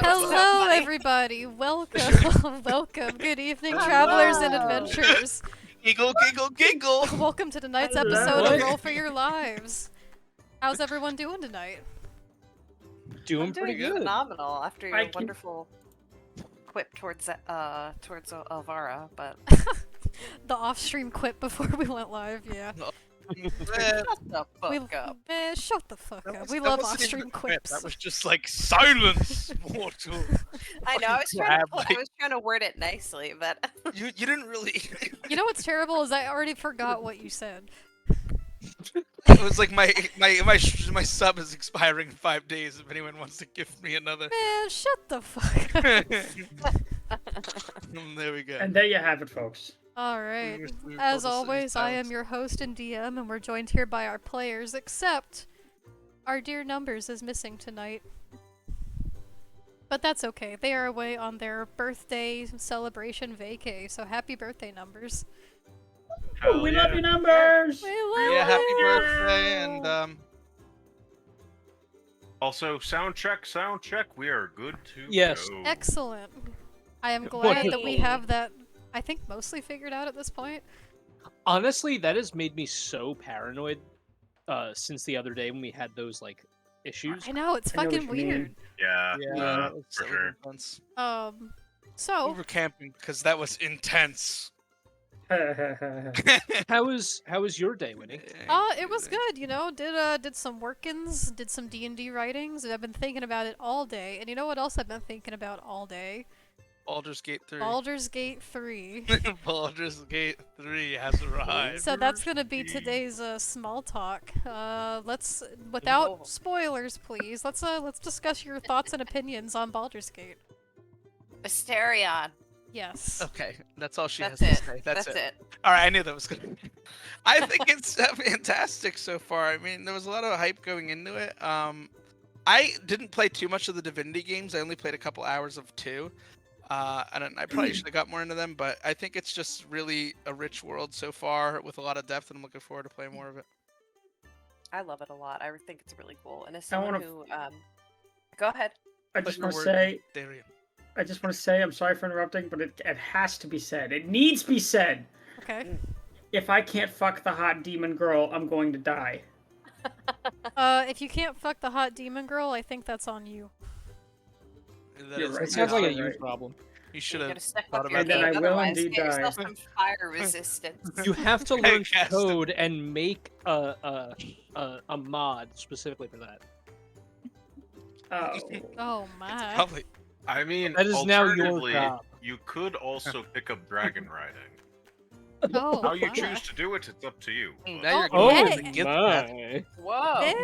Hello, everybody. Welcome, welcome. Good evening, travelers and adventurers. Giggle, giggle, giggle. Welcome to tonight's episode of Roll for Your Lives. How's everyone doing tonight? Doing pretty good. Phenomenal after your wonderful quip towards Elvira, but The off-stream quip before we went live, yeah. shut the fuck up. Shut the fuck up. We love off-stream quips. That was just like silence, mortal. I know. I was trying to word it nicely, but you didn't really. You know what's terrible is I already forgot what you said. It was like my sub is expiring in 5 days. If anyone wants to gift me another. Man, shut the fuck up. There we go. And there you have it, folks. Alright. As always, I am your host and DM, and we're joined here by our players, except our dear Numbers is missing tonight. But that's okay. They are away on their birthday celebration vacay, so happy birthday, Numbers. Oh, we love you, Numbers! We love Yeah, happy you. birthday, and Also, sound check, we are good to go. Excellent. I am glad that we have that, I think, mostly figured out at this point. Honestly, that has made me so paranoid since the other day when we had those, like, issues. I know, it's fucking weird. Yeah, for sure. Intense. So... We were camping because that was intense. How was your day, Winnie? It was good, you know, did some workins, did some D&D writings, and I've been thinking about it all day. And you know what else I've been thinking about all day? Baldur's Gate 3. Baldur's Gate 3. Baldur's Gate 3 has arrived. So that's gonna be today's small talk. Let's, without spoilers, please. Let's discuss your thoughts and opinions on Baldur's Gate. Asterion. Yes. Okay, that's all she That's has it. to say. That's it. it. All right, I knew that was gonna. I think it's fantastic so far. I mean, there was a lot of hype going into it. I didn't play too much of the Divinity games. I only played a couple hours of 2. And I probably should have got more into them, but I think it's just really a rich world so far with a lot of depth, and I'm looking forward to playing more of it. I love it a lot. I think it's really cool. And as someone who, go ahead. I just want to say, I'm sorry for interrupting, but it has to be said. It needs to be said. Okay. If I can't fuck the hot demon girl, I'm going to die. If you can't fuck the hot demon girl, I think that's on you. It sounds like a you problem. You should have thought about that. And I will indeed die. yourself some fire resistance. You have to learn code and make a mod specifically for that. Oh my. Probably. I mean, That is now your alternatively, job. you could also pick up dragon riding. Oh, How you my. choose to do it, it's up to you. Now you're Oh, going hey. to get my. Whoa. Man.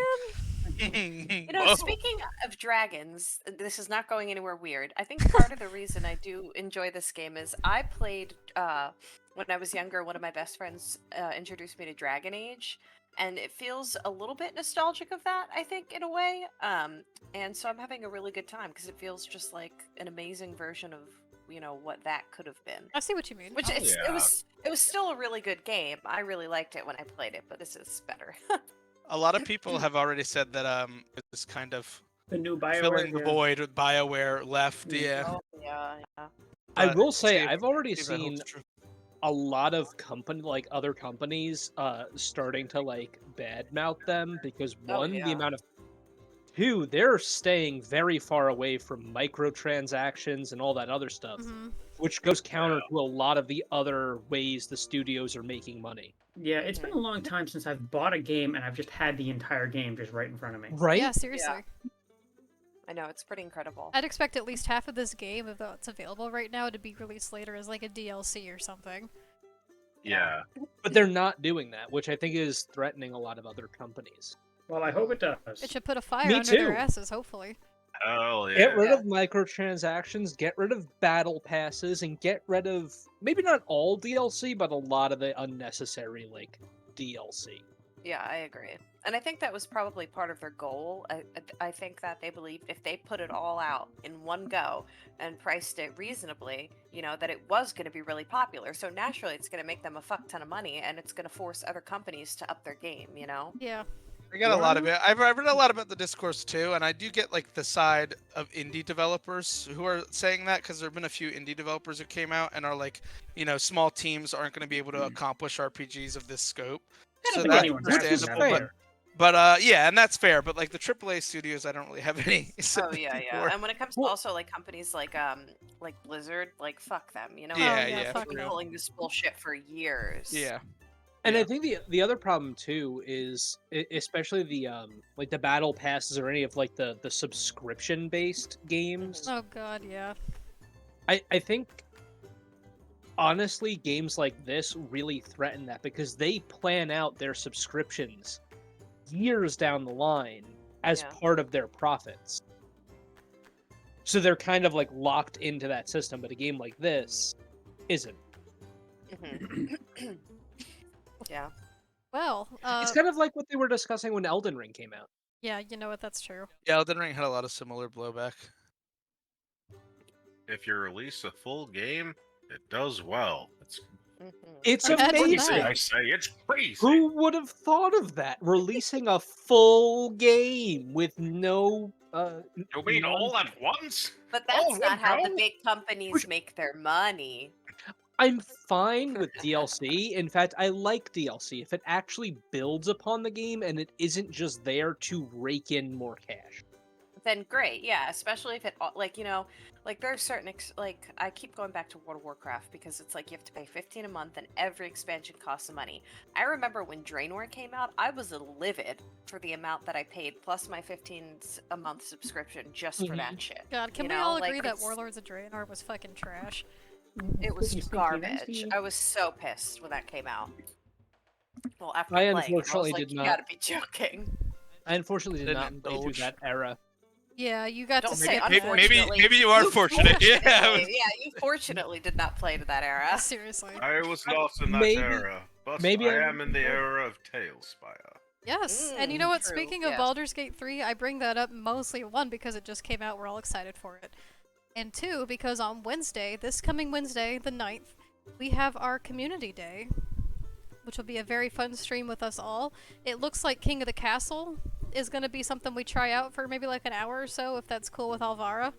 You know, speaking of dragons, this is not going anywhere weird. I think part of the reason I do enjoy this game is I played, when I was younger, one of my best friends introduced me to Dragon Age, and it feels a little bit nostalgic of that, I think, in a way. And so I'm having a really good time, because it feels just like an amazing version of, you know, what that could have been. I see what you mean. Which it was still a really good game. I really liked it when I played it, but this is better. A lot of people have already said that it's kind of The new BioWare. filling the void with BioWare left. Yeah. Oh, yeah. I But will say, see if- I've already see if that seen holds true. a lot of other companies starting to like badmouth them because one, the amount of 2, they're staying very far away from microtransactions and all that other stuff, which goes counter to a lot of the other ways the studios are making money. Yeah, it's been a long time since I've bought a game and I've just had the entire game just right in front of me. Right? Yeah, seriously. I know, it's pretty incredible. I'd expect at least half of this game, if it's available right now, to be released later as like a DLC or something. Yeah. But they're not doing that, which I think is threatening a lot of other companies. Well, I hope it does. It should put a fire Me under too. their asses, hopefully. Hell yeah. Get rid of microtransactions, get rid of battle passes, and get rid of, maybe not all DLC, but a lot of the unnecessary, like, DLC. Yeah, I agree. And I think that was probably part of their goal. I think that they believed if they put it all out in one go and priced it reasonably, you know, that it was going to be really popular. So naturally, it's going to make them a fuck ton of money, and it's going to force other companies to up their game, you know? Yeah. I got a lot of it. I've read a lot about the discourse too, and I do get like the side of indie developers who are saying that because there have been a few indie developers who came out and are like, small teams aren't going to be able to accomplish RPGs of this scope. I don't So think that's anyone's asking understandable. that fair. either. But yeah, and that's fair. But like the AAA studios, I don't really have any Oh sympathy yeah, yeah. for. And when it comes to also like companies like Blizzard, like fuck them, you know? Yeah, yeah, yeah, fuck They've been them. pulling this bullshit for years. Yeah. And Yeah. I think the other problem too is especially the like the battle passes or any of like the subscription based games. Oh god, yeah. I think honestly games like this really threaten that because they plan out their subscriptions years down the line as Yeah. part of their profits. So they're kind of like locked into that system, but a game like this isn't. Mhm. Yeah. Well, It's kind of like what they were discussing when Elden Ring came out. yeah, you know what, that's true. Yeah, Elden Ring had a lot of similar blowback. If you release a full game, it does well. Mhm. It's Imagine amazing. that. I say it's crazy. Who would have thought of that? Releasing a full game with no You mean all at once? But Oh, that's not how the no. big companies make their money. I'm fine with DLC. In fact, I like DLC if it actually builds upon the game and it isn't just there to rake in more cash. Then great, yeah. Especially if it like like there's certain like I keep going back to World of Warcraft because it's like you have to pay 15 a month and every expansion costs some money. I remember when Draenor came out, I was livid for the amount that I paid plus my 15 a month subscription just for that shit. God, can You we know, all like, agree that it's- Warlords of Draenor was fucking trash? It was Squeaky, squeaky, garbage. squeaky. I was so pissed when that came out. Well, after I playing, it, I was unfortunately like, did you not. gotta be joking. I unfortunately did Didn't not play through indulge. that era. Yeah, you got Don't to say skip Maybe, that. unfortunately. maybe you are fortunate. Yeah. Fortunately, yeah, you fortunately did not play to that era. Seriously. I was lost in that Maybe- era, but maybe I I- am in the era of Tailspire. Yes, and you know what? True, Speaking of yes. Baldur's Gate 3, I bring that up mostly, one, because it just came out, we're all excited for it. And two, because on Wednesday, this coming Wednesday, the 9th, we have our Community Day, which will be a very fun stream with us all. It looks like King of the Castle is going to be something we try out for maybe like an hour or so, if that's cool with Alvara.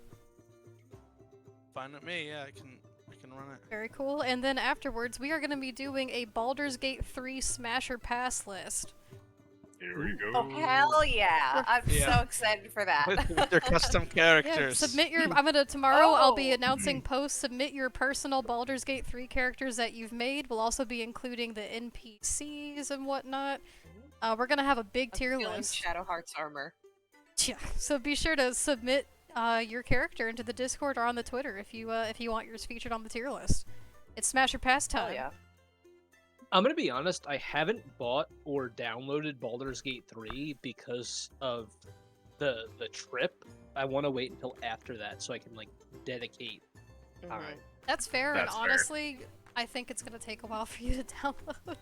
Fine with me. Yeah, I can run it. Very cool. And then afterwards, we are going to be doing a Baldur's Gate 3 Smasher Pass list. Here we go. Oh hell yeah! I'm Yeah. so excited for that. With their custom Yeah, characters. submit your. I'm gonna tomorrow. I'll be Oh. announcing posts. Submit your personal Baldur's Gate 3 characters that you've made. We'll also be including the NPCs and whatnot. We're gonna have a big I'm tier feeling list. Shadow Heart's armor. Yeah. So be sure to submit your character into the Discord or on the Twitter if you want yours featured on the tier list. It's Smasher Pass Oh time. yeah. I'm gonna be honest, I haven't bought or downloaded Baldur's Gate 3 because of the trip. I want to wait until after that so I can like dedicate Mhm. time. That's fair. That's and fair. honestly, I think it's gonna take a while for you to download.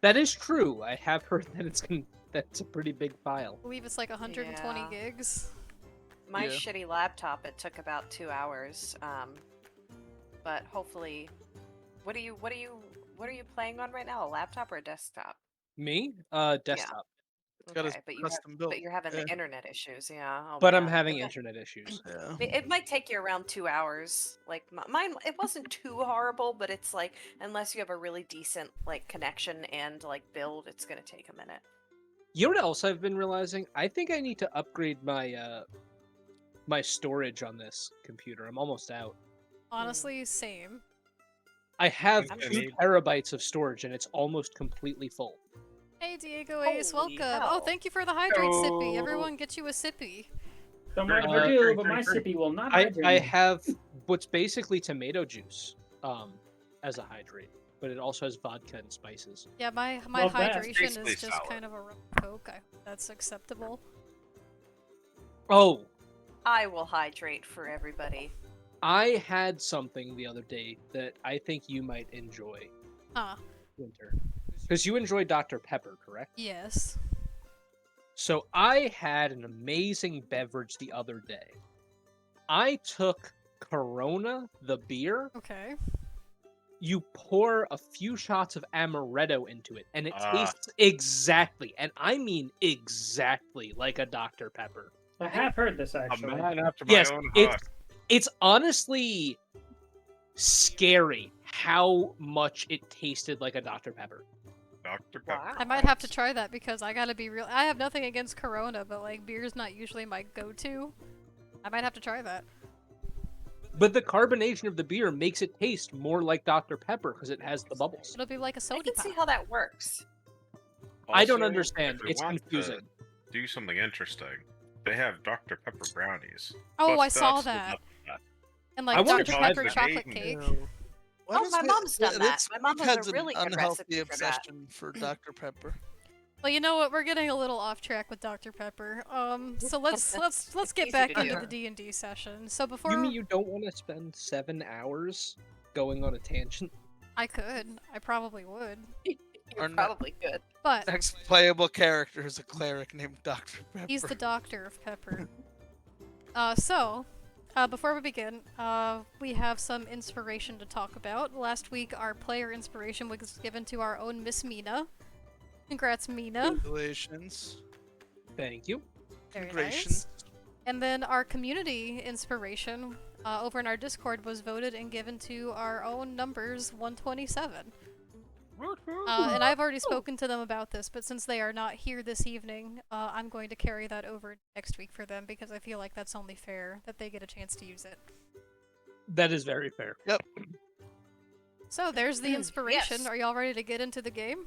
That is true. I have heard that that's a pretty big file. I believe it's like 120 Yeah. gigs. My Yeah. shitty laptop, it took about 2 hours. But hopefully, what are you playing on right now? A laptop or a desktop? Me? Desktop. It's got his Okay, custom built. but you're having Yeah. the internet issues, yeah. Oh, But I'm man. having It might- internet issues. Yeah. It might take you around 2 hours. Like mine, it wasn't too horrible, but it's like unless you have a really decent like connection and like build, it's gonna take a minute. You know what else I've been realizing? I think I need to upgrade my my storage on this computer. I'm almost out. Honestly, same. I have I'm 2 gonna need- terabytes of storage and it's almost completely full. Hey Diego Ace, Holy welcome. Oh, hell. thank you for the hydrate sippy. Hello. Everyone get you a sippy. Don't mind if Uh, I do, drink, but my drink, sippy will not I hydrate I me. have what's basically tomato juice as a hydrate, but it also has vodka and spices. Yeah, my Love that. hydration Basically is just sour. kind of a rum coke. I hope that's acceptable. Oh, I will hydrate for everybody. I had something the other day that I think you might enjoy, Huh. Winter. Because you enjoy Dr. Pepper, correct? Yes. So I had an amazing beverage the other day. I took Corona, the beer, Okay. you pour a few shots of amaretto into it, and it Ah. tastes exactly, and I mean exactly, like a Dr. Pepper. I have heard this A actually. man after my Yes, own heart. it's honestly scary how much it tasted like a Dr. Pepper. Dr. Wow. Pepper. I might have to try that because I gotta be real. I have nothing against Corona, but like beer's not usually my go-to. I might have to try that. But the carbonation of the beer makes it taste more like Dr. Pepper because it has the bubbles. It'll be like a I soda can pop. see how that works. I don't Also, understand. if we It's want confusing. to do something interesting, they have Dr. Pepper brownies. Oh, But I saw that's that. enough of that. And I like wanna Dr. try Pepper that. chocolate cake. Why Oh, does my it- mom's done that. this My mom group has a an really good unhealthy recipe for that. obsession for Dr. Pepper. Well, you know what? We're getting a little off track with Dr. Pepper. So let's get Easy back to into do. the D&D session. So before You mean you don't want to spend 7 hours going on a tangent? I could, I probably would. You're Or not. probably good. But Next playable character is a cleric named Dr. Pepper. he's the doctor of Pepper. Before we begin, we have some inspiration to talk about. Last week, our player inspiration was given to our own Miss Mina. Congrats, Mina. Congratulations. Thank you. Very nice. Congratulations. And then our community inspiration over in our Discord was voted and given to our own numbers 127. And I've already spoken to them about this, but since they are not here this evening, I'm going to carry that over next week for them because I feel like that's only fair that they get a chance to use it. That is very fair. Yep. So there's the inspiration. Yes. Are y'all ready to get into the game?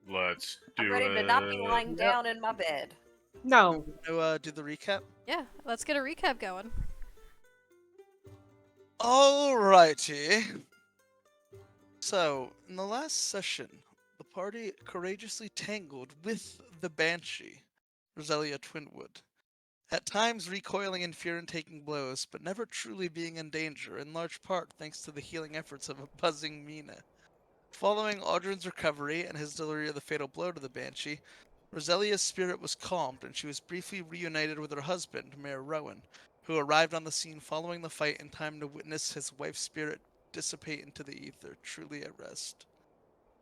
Let's do I'm ready it. to not be lying down in my bed. No. To do the recap? Yeah, let's get a recap going. Alrighty. So, in the last session, the party courageously tangled with the Banshee, Roselia Twinwood, at times recoiling in fear and taking blows, but never truly being in danger, in large part thanks to the healing efforts of a buzzing Mina. Following Audrin's recovery and his delivery of the fatal blow to the Banshee, Roselia's spirit was calmed, and she was briefly reunited with her husband, Mayor Rowan, who arrived on the scene following the fight in time to witness his wife's spirit dissipate into the ether, truly at rest.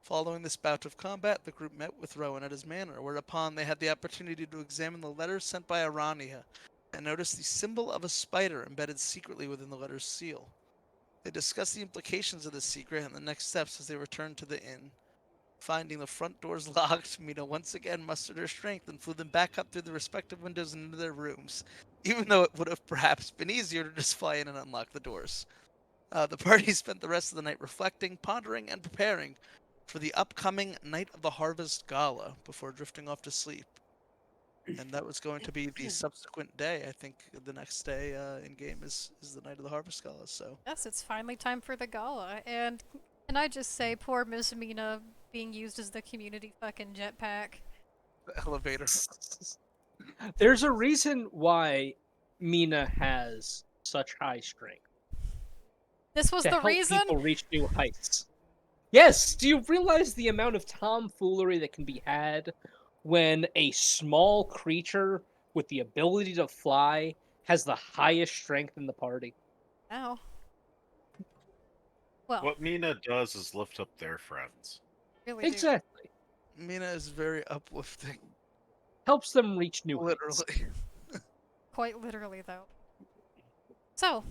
Following this bout of combat, the group met with Rowan at his manor, whereupon they had the opportunity to examine the letters sent by Arania, and noticed the symbol of a spider embedded secretly within the letter's seal. They discussed the implications of this secret and the next steps as they returned to the inn. Finding the front doors locked, Mina once again mustered her strength and flew them back up through the respective windows and into their rooms, even though it would have perhaps been easier to just fly in and unlock the doors. The party spent the rest of the night reflecting, pondering, and preparing for the upcoming Night of the Harvest Gala before drifting off to sleep. And that was going to be the subsequent day. I think the next day in game is the Night of the Harvest Gala. So Yes, it's finally time for the gala. And can I just say, poor Miss Mina being used as the community fucking jetpack. the elevator. There's a reason why Mina has such high strength. This was To the help reason? people reach new heights. Yes, do you realize the amount of tomfoolery that can be had when a small creature with the ability to fly has the highest strength in the party? Ow. Well, What Mina does is lift up their friends. really do. Exactly. Mina is very uplifting, Helps them reach new heights. literally. Quite literally, though. So,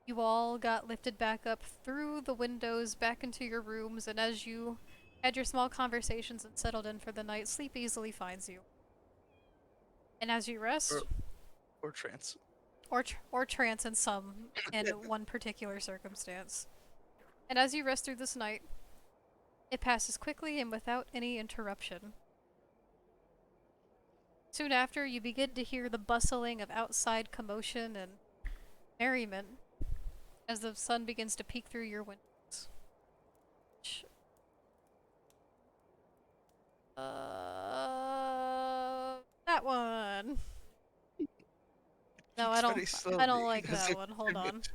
you all got lifted back up through the windows back into your rooms, and as you had your small conversations and settled in for the night, sleep easily finds you. And as you rest, Or trance. or trance in one particular circumstance. And as you rest through this night, it passes quickly and without any interruption. Soon after, you begin to hear the bustling of outside commotion and merriment as the sun begins to peek through your windows. That one. No, Peaks I don't. very I slowly don't like as that they one. Hold on. pivot.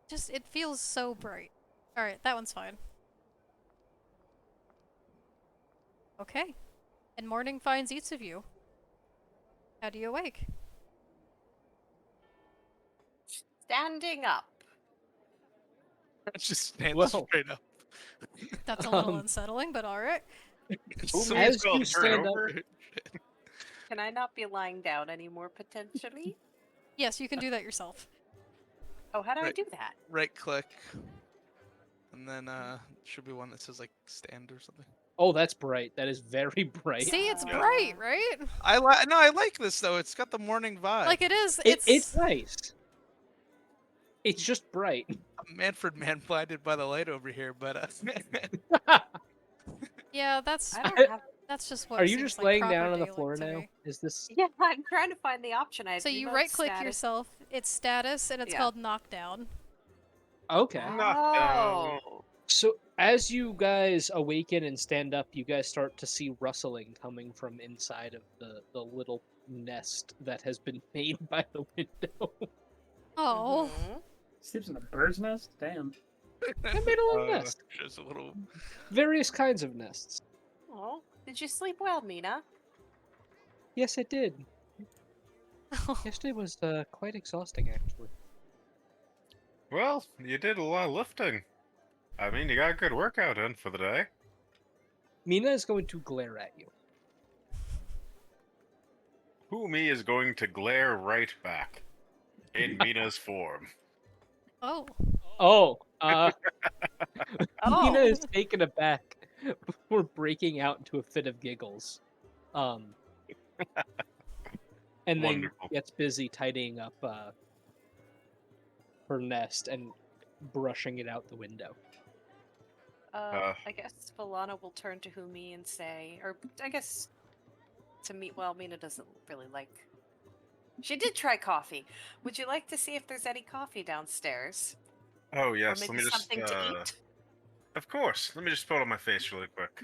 Just it feels so bright. All right, that one's fine. Okay. And morning finds each of you. How do you awake? Standing up. Just stand Well, straight up. That's a little unsettling, but alright. As you stand up, Can I not be lying down anymore, potentially? Yes, you can do that yourself. Oh, how do I Right. do that? Right click. And then should be one that says like stand or something. oh, that's bright. That is very bright. See, it's Yeah. bright, right? I like this though. It's got the morning vibe. Like it is. It's nice. It's just bright. I'm Manfred man blinded by the light over here, but Yeah, that's I don't have. just what. Are you seems just like laying proper down on the daylight floor to now? me. Is this Yeah, I'm trying to find the option. I So you remote right click status. yourself, it's status, and it's Yeah. called knockdown. okay? Knockdown. Oh. So as you guys awaken and stand up, you guys start to see rustling coming from inside of the little nest that has been made by the window. Oh. Mhm. Sleeps in a bird's nest? Damn. I made a little nest. just a little. Various kinds of nests. Oh, did you sleep well, Mina? Yes, it did. Yesterday was quite exhausting, actually. Well, you did a lot of lifting. I mean, you got a good workout in for the day. Mina is going to glare at you. Who me is going to glare right back in Mina's form. Oh. Oh, Oh. Mina is taken aback before breaking out into a fit of giggles. And then Wonderful. gets busy tidying up her nest and brushing it out the window. I guess Valana will turn to Humi and say, or I guess to meet. Well, Mina doesn't really like. She did try coffee. Would you like to see if there's any coffee downstairs? Oh Or yes, maybe let me just. something to eat? Of course. Let me just put on my face really quick.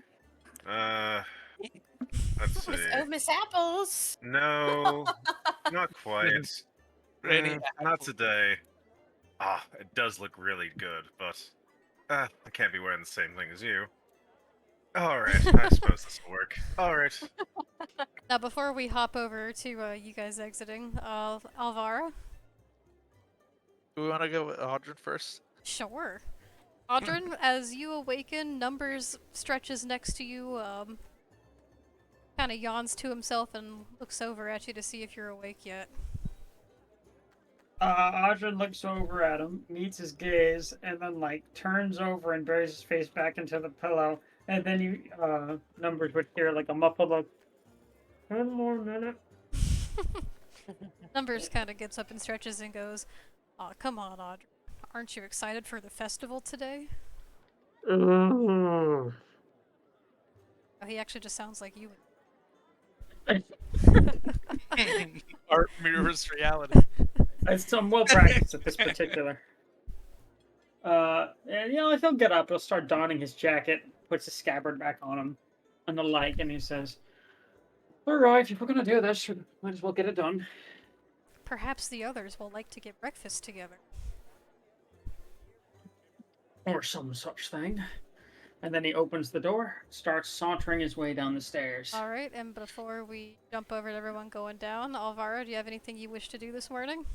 Let's see. Miss Apples! No, not quite. Rainy Not today. Ah, it does look really good, but I can't be wearing the same thing as you. Alright, I suppose this will work. Alright. Now, before we hop over to you guys exiting, Alvara? Do we want to go with Audrey first? Sure. Audrin, as you awaken, Numbers stretches next to you, kind of yawns to himself and looks over at you to see if you're awake yet. Audrin looks over at him, meets his gaze, and then like turns over and buries his face back into the pillow. And then you Numbers would hear like a muffled like, 1 more minute. Numbers kind of gets up and stretches and goes, "Aw, come on, Audrin. Aren't you excited for the festival today?" Oh, he actually just sounds like you. Art mirrors reality. I'm well practiced at this particular. And if he'll get up, he'll start donning his jacket, puts his scabbard back on him, and the like, and he says, "Alright, if we're gonna do this, we might as well get it done." Perhaps the others will like to get breakfast together. Or some such thing. And then he opens the door, starts sauntering his way down the stairs. Alright, and before we jump over to everyone going down, Alvaro, do you have anything you wish to do this morning?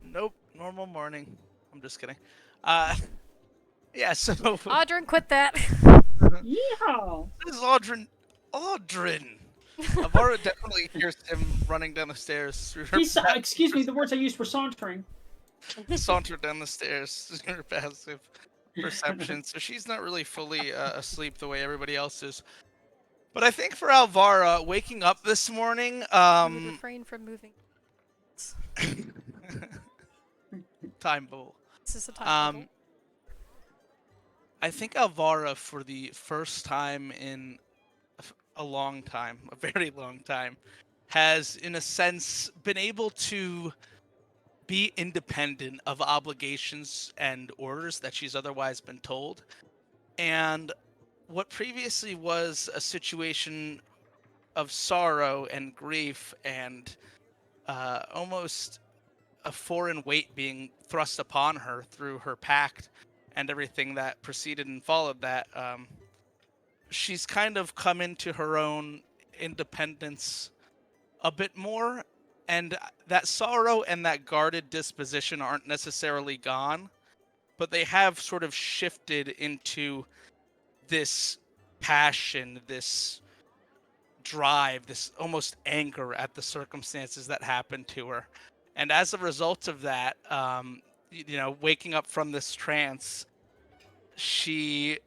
Nope, normal morning. I'm just kidding. Yeah, so... Audrin, quit that! Yeehaw! This is Audrin. Audrin! Avara definitely hears him running down the stairs. Through her Excuse me, the words I used were sauntering. saunter down the stairs through her passive perception, so she's not really fully asleep the way everybody else is. But I think for Alvara, waking up this morning, You would refrain from moving. time bubble. This is a time bubble. I think Alvara, for the first time in a long time, a very long time, has, in a sense, been able to be independent of obligations and orders that she's otherwise been told. And what previously was a situation of sorrow and grief and almost a foreign weight being thrust upon her through her pact and everything that preceded and followed that, she's kind of come into her own independence a bit more, and that sorrow and that guarded disposition aren't necessarily gone, but they have sort of shifted into this passion, this drive, this almost anger at the circumstances that happened to her. And as a result of that, waking up from this trance, she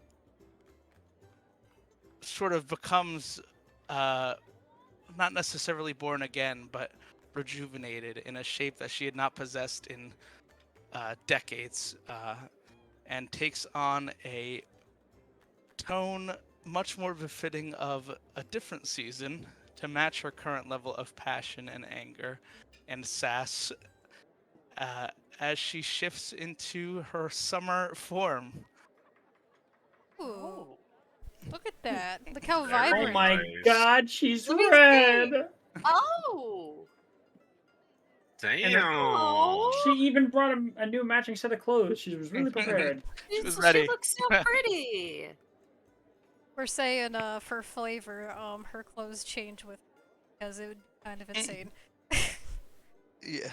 sort of becomes not necessarily born again, but rejuvenated in a shape that she had not possessed in decades, and takes on a tone much more befitting of a different season to match her current level of passion and anger and sass, uh, as she shifts into her summer form. Ooh, Oh. look at that. Look how Very Oh vibrant. my nice. god, she's Let me red! see. Oh. Damn. Oh. She even brought a new matching set of clothes. She was really prepared. She was She ready. looks so pretty. We're saying for flavor, her clothes change with because it would be kind of insane. Yeah.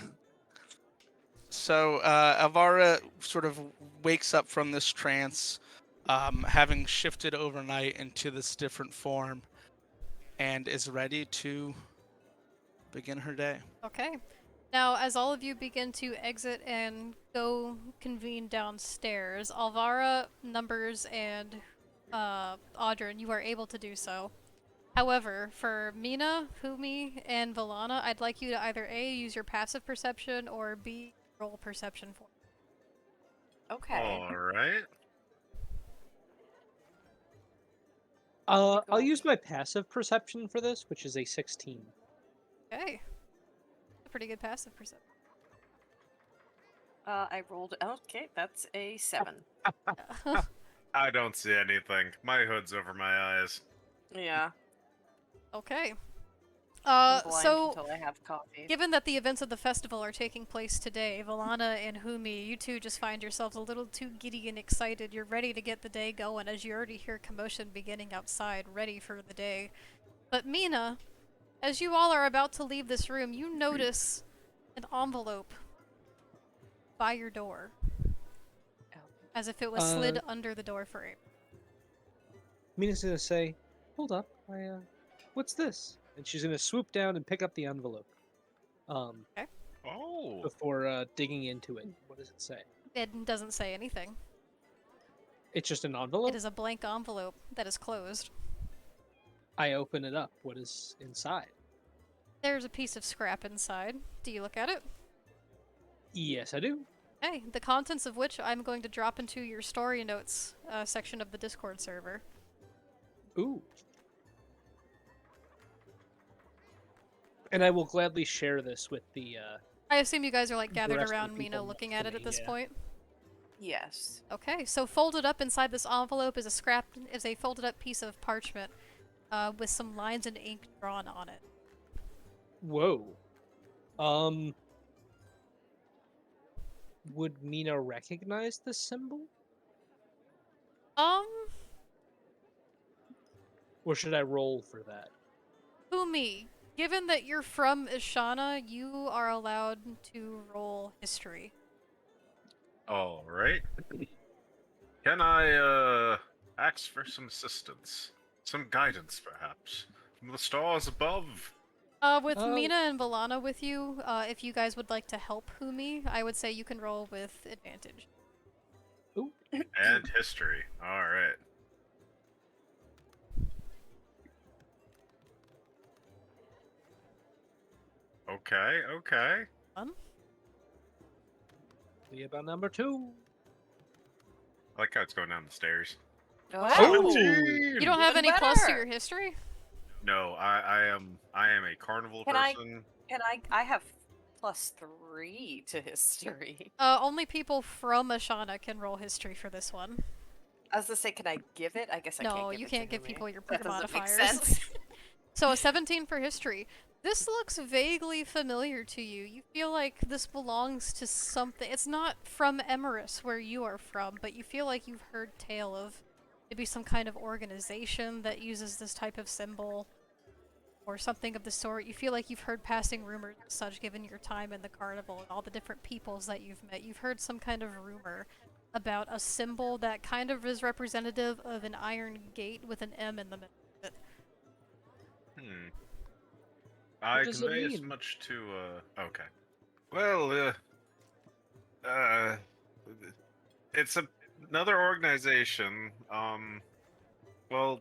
So Alvara sort of wakes up from this trance, having shifted overnight into this different form, and is ready to begin her day. Okay. Now, as all of you begin to exit and go convene downstairs, Alvara, Numbers, and Audrin, you are able to do so. However, for Mina, Fumi, and Valana, I'd like you to either A, use your passive perception, or B, roll perception for Okay. All right. I'll use my passive perception for this, which is a 16. Okay. A pretty good passive perception. I rolled. Okay, that's a 7. I don't see anything. My hood's over my eyes. Yeah. Okay. I'm blind So, until I have coffee. given that the events of the festival are taking place today, Valana and Humi, you two just find yourselves a little too giddy and excited. You're ready to get the day going as you already hear commotion beginning outside, ready for the day. But Mina, as you all are about to leave this room, you notice an envelope by your door, as if it was slid under the door frame. Mina's gonna say, "Hold up, what's this?" And she's gonna swoop down and pick up the envelope. Okay. Oh. Before digging into it. What does it say? It doesn't say anything. It's just an envelope? It is a blank envelope that is closed. I open it up. What is inside? There's a piece of scrap inside. Do you look at it? Yes, I do. Okay, the contents of which I'm going to drop into your story notes section of the Discord server. Ooh. And I will gladly share this with the I assume you guys are like gathered rest of the around Mina people looking next at to it at me, this yeah. point. Yes. Okay, so folded up inside this envelope is a folded up piece of parchment with some lines and ink drawn on it. Whoa. Would Mina recognize this symbol? Or should I roll for that? Umi, given that you're from Ishana, you are allowed to roll history. All right. Can I ask for some assistance, some guidance, perhaps, from the stars above? With Mina and Valana with you, if you guys would like to help Humi, I would say you can roll with advantage. Ooh. And history. All right. Okay. Okay. Be about number 2. I like how it's going down the stairs. Oh. 17! You don't have Even any plus to better. your history? No, I am a carnival Can I- person. I have +3 to history. Only people from Ashana can roll history for this one. I was gonna say, can I give it? I guess I can't No, give you it can't to give Humi. people your That doesn't make modifiers. sense. So a 17 for history. This looks vaguely familiar to you. You feel like this belongs to something. It's not from Emerus, where you are from, but you feel like you've heard tale of maybe some kind of organization that uses this type of symbol, or something of the sort. You feel like you've heard passing rumors and such, given your time in the carnival and all the different peoples that you've met. You've heard some kind of rumor about a symbol that kind of is representative of an iron gate with an M in the middle of it. I does it convey as mean? much to, okay. Well, it's another organization. Well,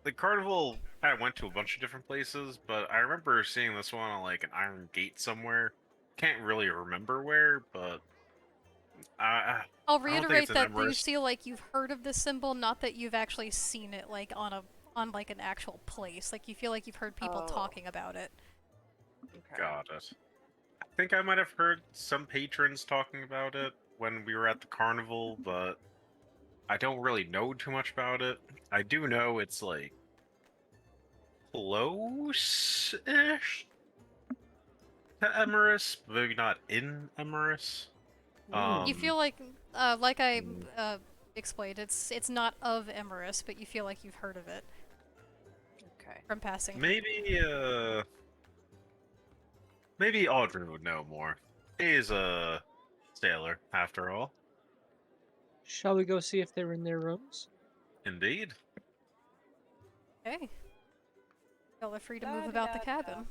the carnival kind of went to a bunch of different places, but I remember seeing this one on like an iron gate somewhere. Can't really remember where, but I'll I don't think reiterate it's an that you Everest. feel like you've heard of this symbol, not that you've actually seen it like on like an actual place. Like you feel like you've heard people talking about it. Okay. Got it. I think I might have heard some patrons talking about it when we were at the carnival, but I don't really know too much about it. I do know it's like close-ish to Emerus, but maybe not in Emerus. You feel like I Mm. explained, it's not of Emerus, but you feel like you've heard of it Okay. from passing. Maybe Audrey would know more. He is a sailor, after all. Shall we go see if they're in their rooms? Indeed. Okay. Y'all are free to move about the cabin.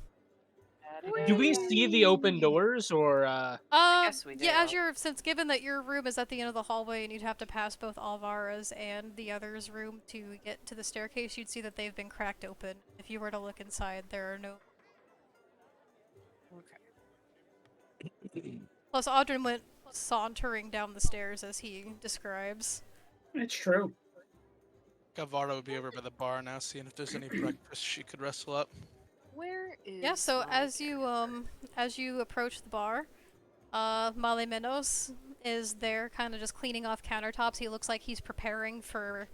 Do we see the open doors, or I guess we do. Yeah, since given that your room is at the end of the hallway and you'd have to pass both Alvara's and the other's room to get to the staircase, you'd see that they've been cracked open. If you were to look inside, there are no... Okay. Plus, Audrin went sauntering down the stairs as he describes. It's true. Gavara would be over by the bar now, seeing if there's any breakfast she could wrestle up. Where is? Yeah, so my as you approach the bar, Male Menos is there kind of just cleaning off countertops. He looks like he's preparing for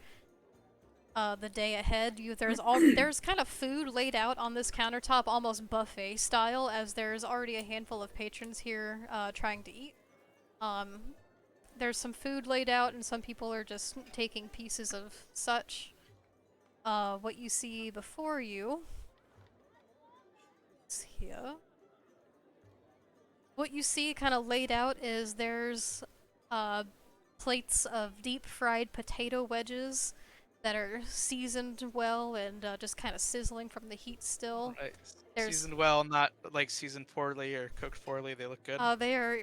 the day ahead. There's kind of food laid out on this countertop, almost buffet style, as there's already a handful of patrons here trying to eat. There's some food laid out, and some people are just taking pieces of such. What you see before you is here. What you see kind of laid out is there's plates of deep fried potato wedges that are seasoned well and just kind of sizzling from the heat still. Right. There's- Seasoned well, not like seasoned poorly or cooked poorly. They look good. They are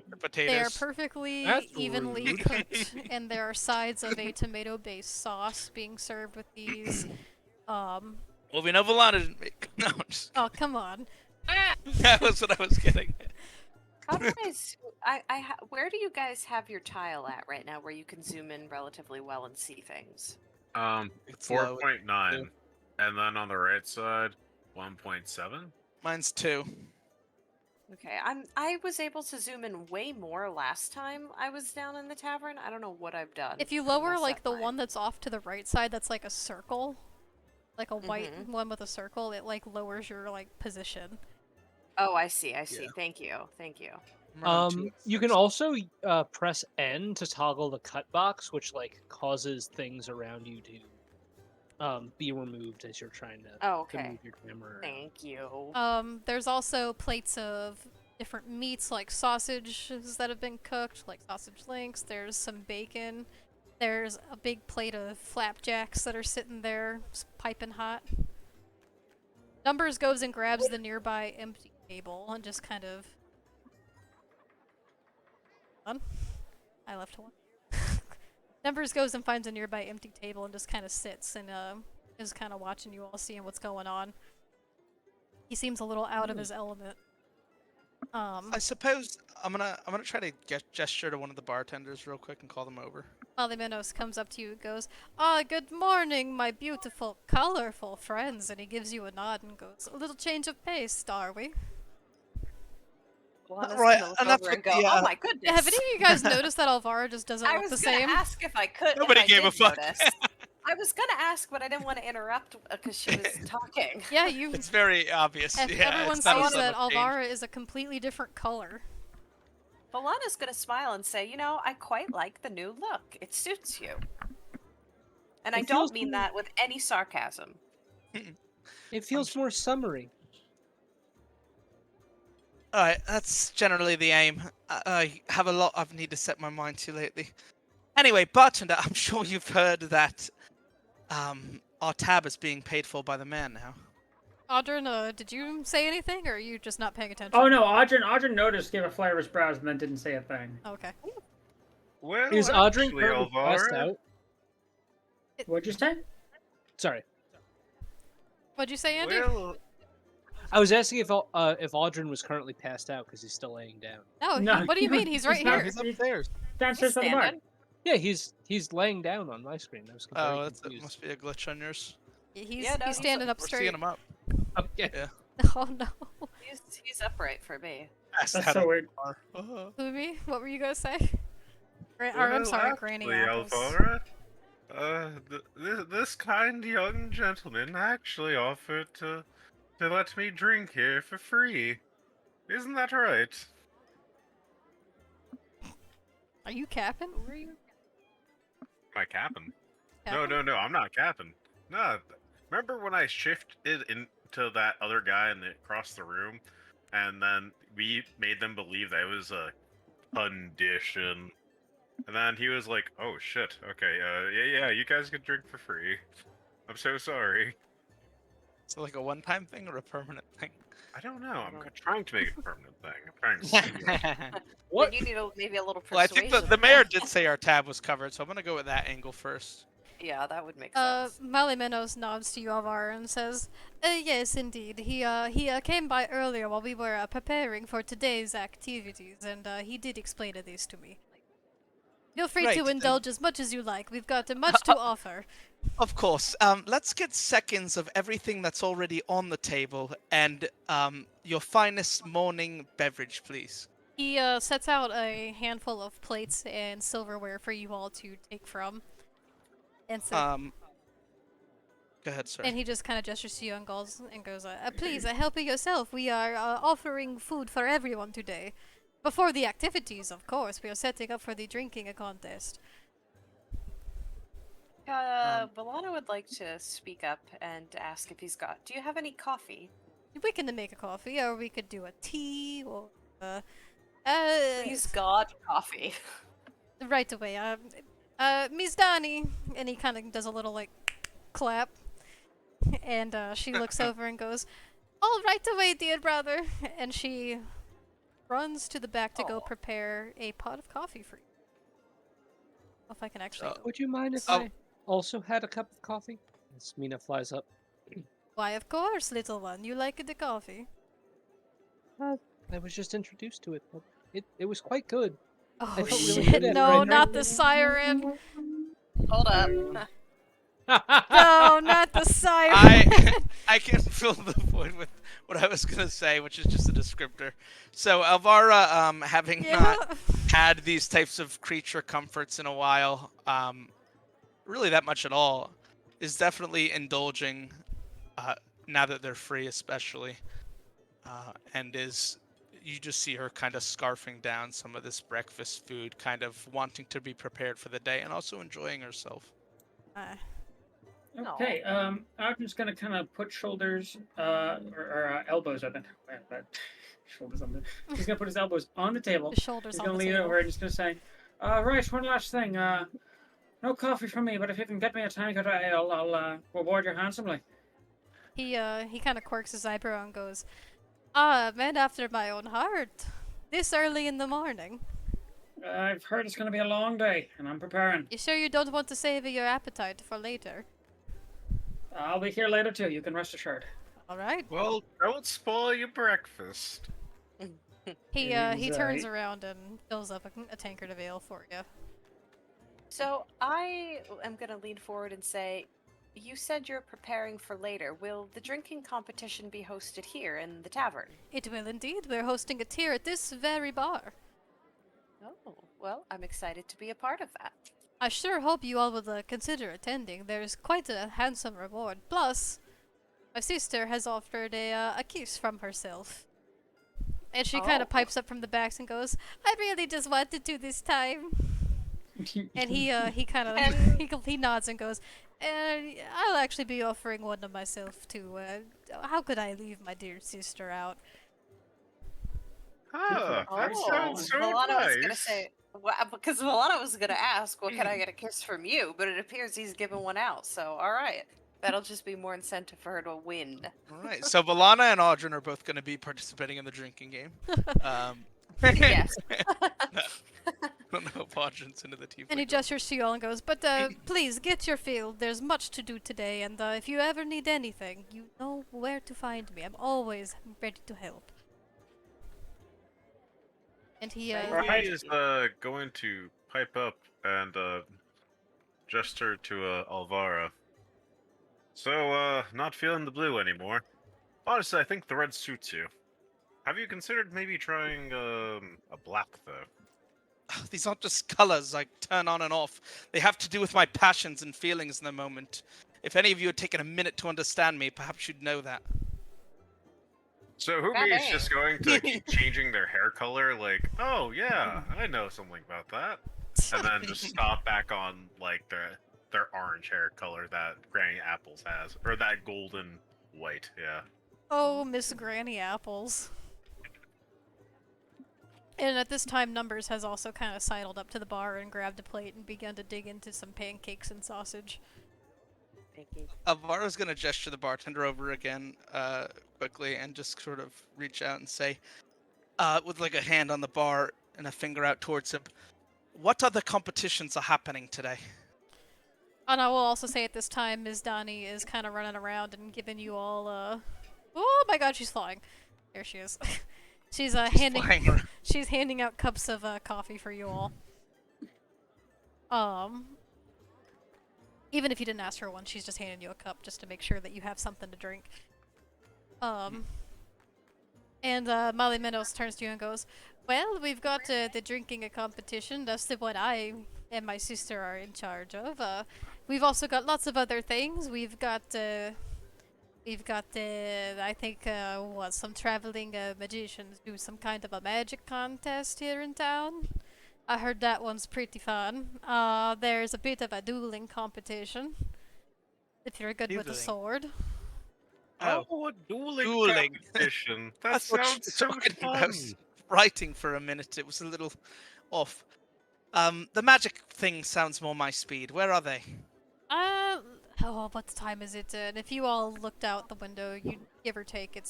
The potatoes. They are perfectly That's evenly rude. cooked, and there are sides of a tomato-based sauce being served with these. Well, we know Volana didn't make. No, I'm just... Oh, come on. that was what I was getting. How do where do you guys have your tile at right now, where you can zoom in relatively well and see things? It's low. 4.9, and then on the right side, 1.7. Mine's 2. Okay, I was able to zoom in way more last time I was down in the tavern. I don't know what I've done. If you to lower mess like up the mine. one that's off to the right side, that's like a circle, like a white one with a circle, it like lowers your like position. Oh, I see. Yeah. Thank you. you can also press N to toggle the cut box, which like causes things around you to be removed as you're trying to, Oh, to okay. move your camera around. Thank you. There's also plates of different meats, like sausages that have been cooked, like sausage links. There's some bacon. There's a big plate of flapjacks that are sitting there, piping hot. Numbers goes and grabs the nearby empty table and just kind of... I left one. Numbers goes and finds a nearby empty table and just kind of sits and is kind of watching you all, seeing what's going on. He seems a little out of his element. I suppose I'm gonna try to gesture to one of the bartenders real quick and call them over. Alimenos comes up to you and goes, good morning, my beautiful, colorful friends, and he gives you a nod and goes, a little change of pace, are we? Lana's Right, gonna look enough over with and go, the, oh my goodness. Yeah, have any of you guys noticed that Alvara just doesn't I look was the gonna same? ask if I could. Nobody if I gave a did fuck. notice. I was gonna ask, but I didn't want to interrupt because she was talking. Yeah, you... It's very obvious. Yeah, everyone it's not a sees that subtle change. Alvara is a completely different color. But Lana's gonna smile and say, you know, I quite like the new look. It suits you. And I It don't feels mean more- that with any sarcasm. It feels more summery. Alright, that's generally the aim. I have a lot I've need to set my mind to lately. Anyway, bartender, I'm sure you've heard that our tab is being paid for by the man now. Audrin, did you say anything, or are you just not paying attention? Oh no, Audrin noticed, gave a flare of his brows, and then didn't say a thing. Okay. Well, Is Audrin actually, currently passed Elvira, out? What'd you say? Sorry. What'd you say, Andy? well, I was asking if Audrin was currently passed out because he's still laying down. No, No, what do you mean? He's right not. here. He's upstairs. Downstairs on the bar. Standing. Yeah, he's laying down on my screen. I was Oh, very that confused. must be a glitch on yours. He's, Yeah, no, he's he's standing up We're straight. seeing him up. Okay. Yeah. Oh no. He's upright for me. That's so weird. Umi, what were you gonna say? Or, I'm sorry, Granny Apples. Elvira, this kind young gentleman actually offered to let me drink here for free. Isn't that right? Are you capping? Am I capping? Capping? No, I'm not capping. No, remember when I shifted into that other guy across the room, and then we made them believe that it was a condition, and then he was like, "Oh shit, okay, yeah, you guys can drink for free. I'm so sorry." Is it like a one-time thing or a permanent thing? I don't know. I'm trying to make it a permanent thing. I'm trying to see. What? Then you need maybe a little Well, I persuasion. think the mayor did say our tab was covered, so I'm gonna go with that angle first. Yeah, that would make sense. Malimenos nods to you, Alvar, and says, yes, indeed. He came by earlier while we were preparing for today's activities, and he did explain these to me. Feel free Right, to then- indulge as much as you like. We've got much to offer. Of course. Let's get seconds of everything that's already on the table, and your finest morning beverage, please. He sets out a handful of plates and silverware for you all to take from. And so, Go ahead, sir. and he just kind of gestures to you and goes, please, help yourself. We are offering food for everyone today. Before the activities, of course. We are setting up for the drinking contest. Milano would like to speak up and ask if he's got. Do you have any coffee? We can make a coffee, or we could do a tea, or Please, God, coffee. right away. Miss Dani, and he kind of does a little like clap, and she looks over and goes, "All right away, dear brother," and she runs to the back to go prepare a pot of coffee for you. If I can actually. Would you mind if Oh. I also had a cup of coffee? As Mina flies up. Why, of course, little one. You like the coffee? I was just introduced to it, but it was quite good. Oh felt really shit! good after No, I not drank the siren! Hold up. No, not the siren! I can fill the void with what I was gonna say, which is just a descriptor. So Alvara, having not had these types of creature comforts in a while, really that much at all, is definitely indulging, now that they're free especially, and you just see her kind of scarfing down some of this breakfast food, kind of wanting to be prepared for the day and also enjoying herself. Okay, I'm just gonna kind of put shoulders, or elbows, I think. Shoulders on the. He's gonna put his elbows on the table. The shoulders He's on gonna the lean table. over and he's gonna say, right, one last thing. No coffee from me, but if you can get me a tankard of ale, I'll reward you handsomely. He kind of quirks his eyebrow and goes, "Ah, man after my own heart. This early in the morning. I've heard it's gonna be a long day, and I'm preparing. You sure you don't want to save your appetite for later? I'll be here later too. You can rest assured." All right." Well, don't spoil your breakfast. He He's, turns around and fills up a tankard of ale for you. So I am going to lean forward and say, you said you're preparing for later. Will the drinking competition be hosted here in the tavern? It will indeed. We're hosting it here at this very bar. Oh, well, I'm excited to be a part of that. I sure hope you all will consider attending. There's quite a handsome reward. Plus, my sister has offered a kiss from herself. And she kind Oh. of pipes up from the back and goes, "I really just wanted to this time." And he kind of he nods and goes, "I'll actually be offering one to myself too. How could I leave my dear sister out?" Ah, that sounds so Milano was gonna nice. say, Well, because Milana was going to ask, well, can I get a kiss from you? But it appears he's given one out. So, all right. That'll just be more incentive for her to win. All right. So Valana and Audrin are both going to be participating in the drinking game. Yes. No, I don't know if Audrin's into the tea. And he gestures to you all and goes, but please, get your fill. There's much to do today, and if you ever need anything, you know where to find me. I'm always ready to help. And he, He is going to pipe up and gesture to Alvara. So, not feeling the blue anymore. Honestly, I think the red suits you. Have you considered maybe trying a black, though? These aren't just colors I turn on and off. They have to do with my passions and feelings in the moment. If any of you had taken a minute to understand me, perhaps you'd know that. So Humi is just going to keep changing their hair color, like, oh yeah, I know something about that, and then just stop back on like their orange hair color that Granny Apples has, or that golden white, yeah. Oh, Miss Granny Apples. And at this time, Numbers has also kind of sidled up to the bar and grabbed a plate and begun to dig into some pancakes and sausage. Alvara's gonna gesture the bartender over again, quickly, and just sort of reach out and say, with like a hand on the bar and a finger out towards him, what other competitions are happening today? And I will also say at this time, Ms. Donnie is kind of running around and giving you all, oh my god, she's flying. There she is. She's handing out cups of coffee for you all. Even if you didn't ask her one, she's just handing you a cup just to make sure that you have something to drink. And Molly Meadows turns to you and goes, well, we've got the drinking competition. That's the one I and my sister are in charge of. We've also got lots of other things. We've got I think, some traveling magicians do some kind of a magic contest here in town. I heard that one's pretty fun. There's a bit of a dueling competition. If you're good with a sword. Oh, a dueling competition. That sounds so fun. Writing for a minute, it was a little off. The magic thing sounds more my speed. Where are they? What time is it? And if you all looked out the window, you'd give or take, you'd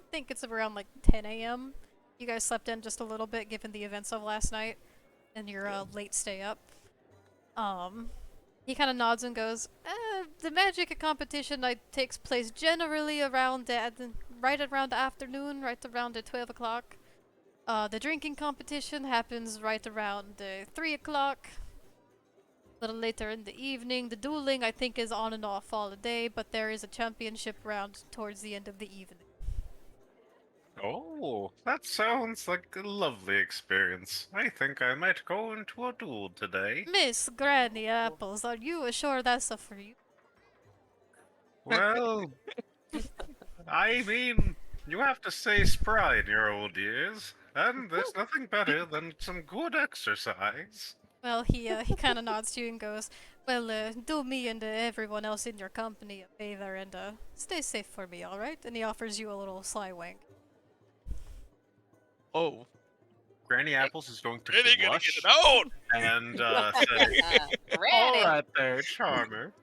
think it's around like 10 a.m. You guys slept in just a little bit given the events of last night and your late stay up. He kind of nods and goes, the magic competition night takes place generally around right around the afternoon, right around 12 o'clock. The drinking competition happens right around 3 o'clock. A little later in the evening. The dueling, I think, is on and off all day, but there is a championship round towards the end of the evening. Oh, that sounds like a lovely experience. I think I might go into a duel today. Miss Granny Apples, are you sure that's for you? Well, I mean, you have to stay spry in your old years, and there's nothing better than some good exercise. Well, he kind of nods to you and goes, well, do me and everyone else in your company a favor and stay safe for me, alright? And he offers you a little sly wink. Oh. Granny Apples is going to Really blush gonna and say, all right there, Charmer.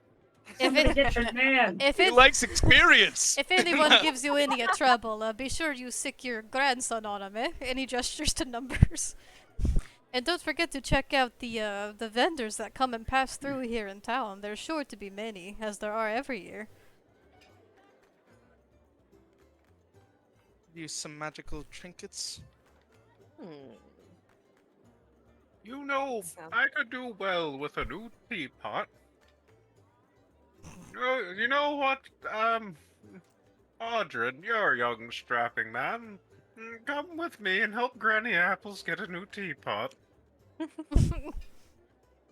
He likes experience. If anyone gives you any trouble, be sure you sick your grandson on him, eh? And he gestures to Numbers. And don't forget to check out the vendors that come and pass through here in town. There's sure to be many, as there are every year. Use some magical trinkets. You know, I could do well with a new teapot. You know what, Audrin, you're a young strapping man. Come with me and help Granny Apples get a new teapot.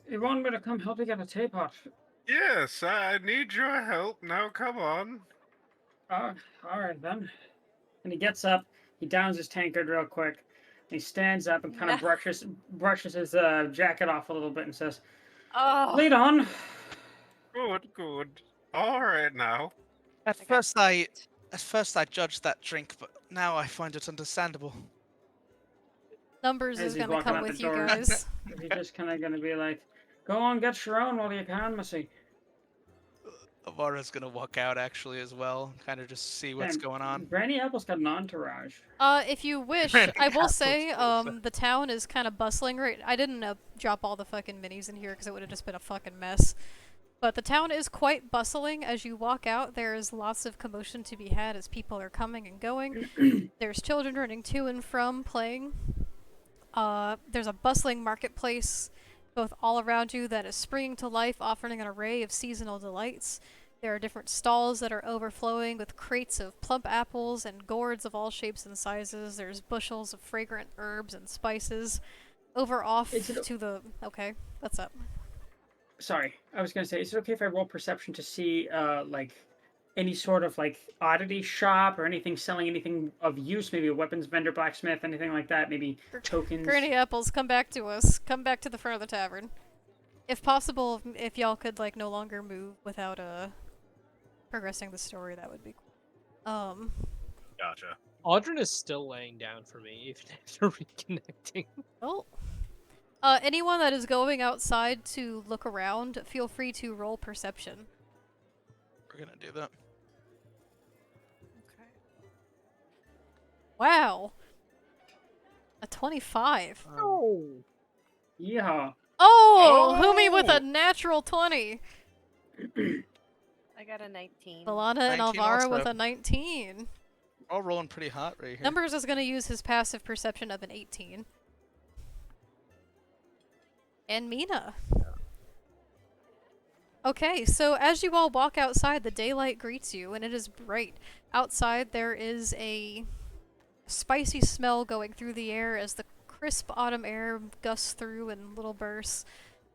You want me to come help you get a teapot? Yes, I need your help. Now come on. Alright then. And he gets up, he downs his tankard real quick, and he stands up and kind of brushes his jacket off a little bit and says, lead on. Good. Alright now. At first I judged that drink, but now I find it understandable. Numbers As is he's gonna walking come out the with you door. guys. He's just kind of gonna be like, "Go on, get your own while you can, Missy." Avara's gonna walk out actually as well, kind of just see what's Damn, going on. Granny Apple's got an entourage. If you wish, Granny I will Apple's say, closer. the town is kind of bustling right. I didn't drop all the fucking minis in here because it would have just been a fucking mess. But the town is quite bustling. As you walk out, there is lots of commotion to be had as people are coming and going. There's children running to and from playing. There's a bustling marketplace both all around you that is springing to life, offering an array of seasonal delights. There are different stalls that are overflowing with crates of plump apples and gourds of all shapes and sizes. There's bushels of fragrant herbs and spices. Over off to the... Okay, what's up? Sorry, I was gonna say, is it okay if I roll perception to see, like, any sort of, like, oddity shop or anything selling anything of use? Maybe a weapons vendor, blacksmith, anything like that? Maybe tokens? Granny Apples, come back to us. Come back to the front of the tavern. If possible, if y'all could, like, no longer move without, progressing the story, that would be cool. Gotcha. Audrin is still laying down for me, even after reconnecting. Well... anyone that is going outside to look around, feel free to roll perception. We're gonna do that. Okay. Wow! A 25. Oh! Yeah. Oh! Humi with a natural 20! I got a 19. Milana and 19 Alvaro also. with a 19. All rolling pretty hot right here. Numbers is gonna use his passive perception of an 18. And Mina. Okay, so as you all walk outside, the daylight greets you, and it is bright. Outside, there is a spicy smell going through the air as the crisp autumn air gusts through in little bursts.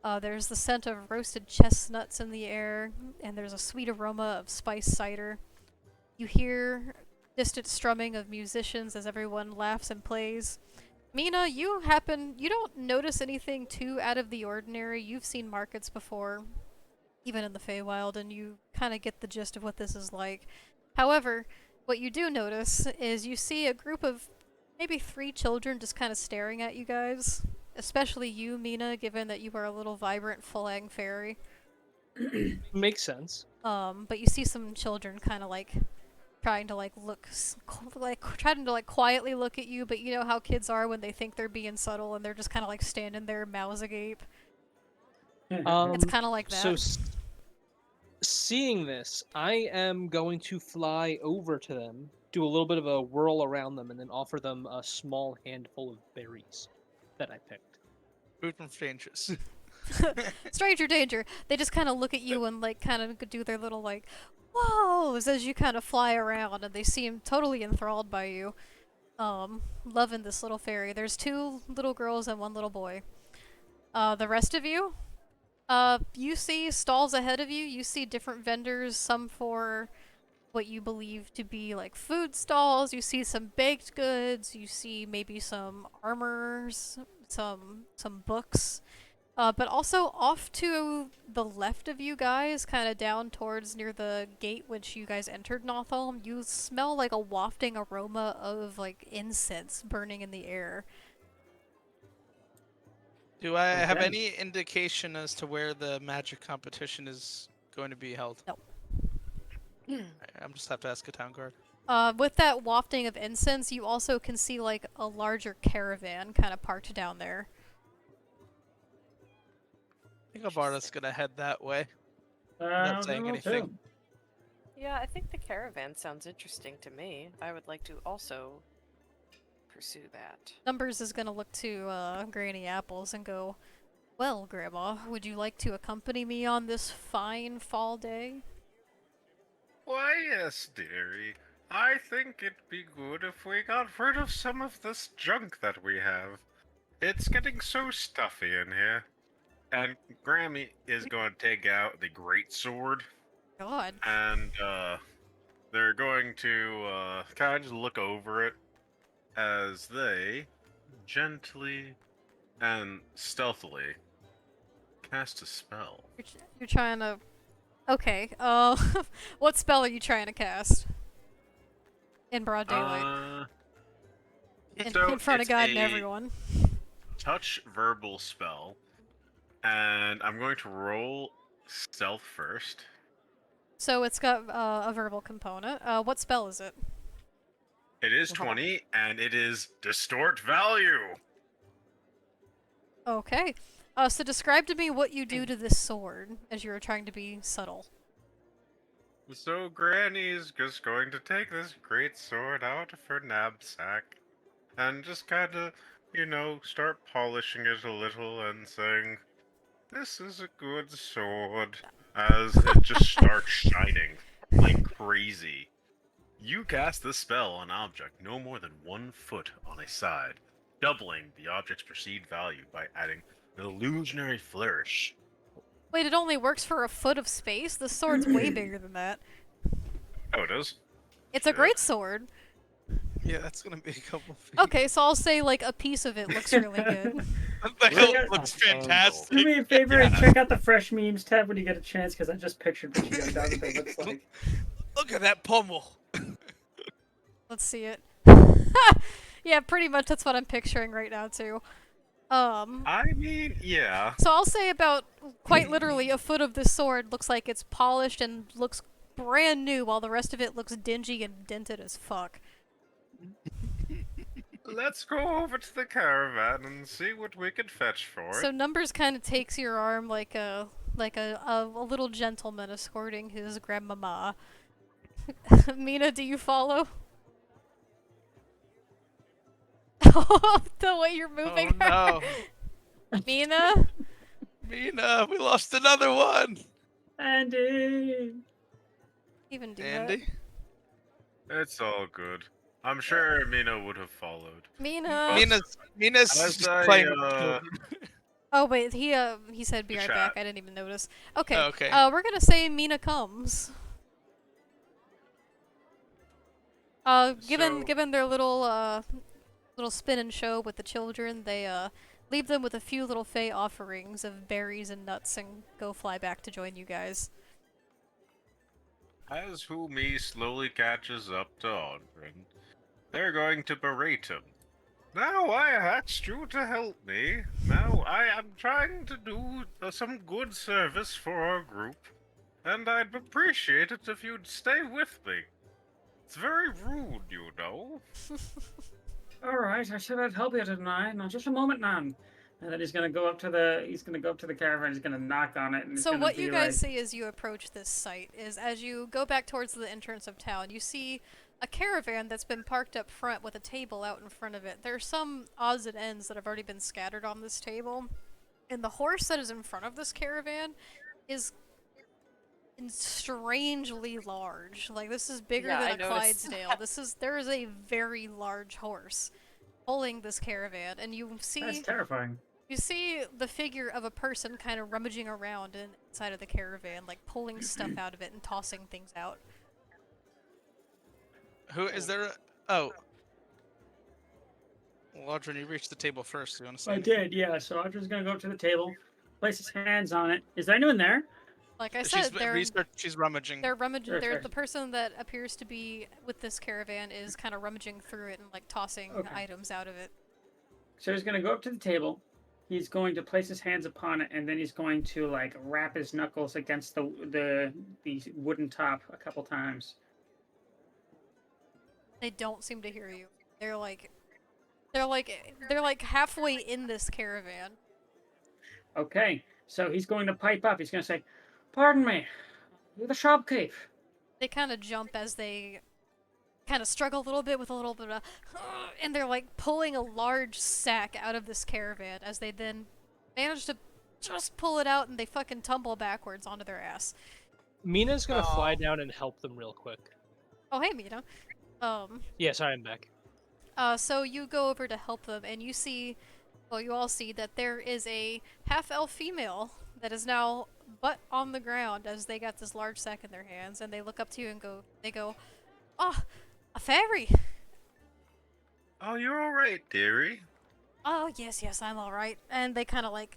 There's the scent of roasted chestnuts in the air, and there's a sweet aroma of spiced cider. You hear distant strumming of musicians as everyone laughs and plays. Mina, you don't notice anything too out of the ordinary. You've seen markets before, even in the Feywild, and you kind of get the gist of what this is like. However, what you do notice is you see a group of maybe 3 children just kind of staring at you guys. Especially you, Mina, given that you are a little vibrant Fulang fairy. Makes sense. But you see some children kind of like trying to trying to quietly look at you, but you know how kids are when they think they're being subtle and they're just kind of like standing there, mouths agape. It's kind of like that. So, seeing this, I am going to fly over to them, do a little bit of a whirl around them, and then offer them a small handful of berries that I picked. Food from strangers. Stranger danger. They just kind of look at you and like kind of do their little like whoas as you kind of fly around, and they seem totally enthralled by you. Loving this little fairy. There's 2 little girls and 1 little boy. The rest of you, you see stalls ahead of you. You see different vendors, some for what you believe to be like food stalls. You see some baked goods. You see maybe some armors, some books. But also off to the left of you guys, kind of down towards near the gate which you guys entered Nothelm, you smell like a wafting aroma of like incense burning in the air. Do I have any indication as to where the magic competition is going to be held? No. I'm just have to ask a town guard. With that wafting of incense, you also can see like a larger caravan kind of parked down there. I think Avara's gonna head that way. Not saying anything. Yeah, I think the caravan sounds interesting to me. I would like to also pursue that. Numbers is gonna look to Granny Apples and go, "Well, Grandma, would you like to accompany me on this fine fall day?" Why, yes, dearie. I think it'd be good if we got rid of some of this junk that we have. It's getting so stuffy in here. And Grammy is going to take out the great sword. God. And they're going to kind of just look over it as they gently and stealthily cast a spell. You're trying to... Okay, what spell are you trying to cast? In broad daylight. in front of it's God and a everyone. touch verbal spell, and I'm going to roll stealth first. So it's got a verbal component. What spell is it? It is 20, and it is distort value. Okay. So describe to me what you do to this sword as you were trying to be subtle. So Granny's just going to take this great sword out of her knapsack and just kind of, start polishing it a little and saying, "This is a good sword," as it just starts shining like crazy. You cast this spell on an object no more than 1 foot on a side, doubling the object's perceived value by adding an illusionary flourish. Wait, it only works for a foot of space? The sword's way bigger than that. Oh, it is? It's a Shit. great sword. Yeah, that's gonna be a couple feet. Okay, so I'll say like a piece of it looks really good. The hilt Look looks at- fantastic. Do me a favor and check out the fresh memes tab when you get a chance, because I just pictured what you undoubtedly looks like. Look at that pommel. Let's see it. Yeah, pretty much that's what I'm picturing right now too. I mean, yeah. So I'll say about quite literally a foot of this sword looks like it's polished and looks brand new, while the rest of it looks dingy and dented as fuck. Let's go over to the caravan and see what we can fetch for So it. Numbers kind of takes your arm like a little gentleman escorting his grandmama. Mina, do you follow? The way you're moving Oh her. Mina? Mina, we lost another one. Andy! Even do Andy? It's all good. I'm sure Mina would have followed. that. Mina. Mina's As just I, playing with uh, children. Oh wait, he said be right Chat. back. I didn't even notice. Okay. Oh, okay. We're gonna say Mina comes. So- Given their little spin and show with the children, they leave them with a few little fey offerings of berries and nuts and go fly back to join you guys. As Humi slowly catches up to Ogren, they're going to berate him. Now I asked you to help me. Now I am trying to do some good service for our group, and I'd appreciate it if you'd stay with me. It's very rude, you know. Alright, I said I'd help you, didn't I? Now just a moment, Nan. And then he's gonna go up to the caravan, he's gonna knock on it, and he's So gonna what be you guys like, see as you approach this site is, as you go back towards the entrance of town, you see a caravan that's been parked up front with a table out in front of it. There's some odds and ends that have already been scattered on this table, and the horse that is in front of this caravan is strangely large. Like, this is bigger Yeah, I than a noticed Clydesdale. There is a very large horse pulling this caravan, and that's terrifying. you see the figure of a person kind of rummaging around inside of the caravan, like pulling stuff out of it and tossing things out. Who is there? Oh. Well, Audrey, you reached the table first. You want to say? I did, yeah. So Audra's gonna go up to the table, place his hands on it. Is there anyone there? Like I She's said, they're she's rummaging. rummaging. Sure. The person that appears to be with this caravan is kind of rummaging through it and like tossing Okay. items out of it. So he's gonna go up to the table. He's going to place his hands upon it, and then he's going to like rap his knuckles against the wooden top a couple times. They don't seem to hear you. They're like halfway in this caravan. Okay, so he's going to pipe up. He's going to say, "Pardon me, you're the shopkeep." They kind of jump as they kind of struggle a little bit with a little bit of, and they're like pulling a large sack out of this caravan as they then manage to just pull it out and they fucking tumble backwards onto their ass. Mina's gonna fly down and help them real quick. Oh, hey, Mina. Yes, I am back. So you go over to help them and you see, well, you all see that there is a half-elf female that is now butt on the ground as they got this large sack in their hands, and they look up to you and go, "Oh, a fairy!" Oh, you're alright, dearie. "Oh, yes, I'm alright." And they kind of like,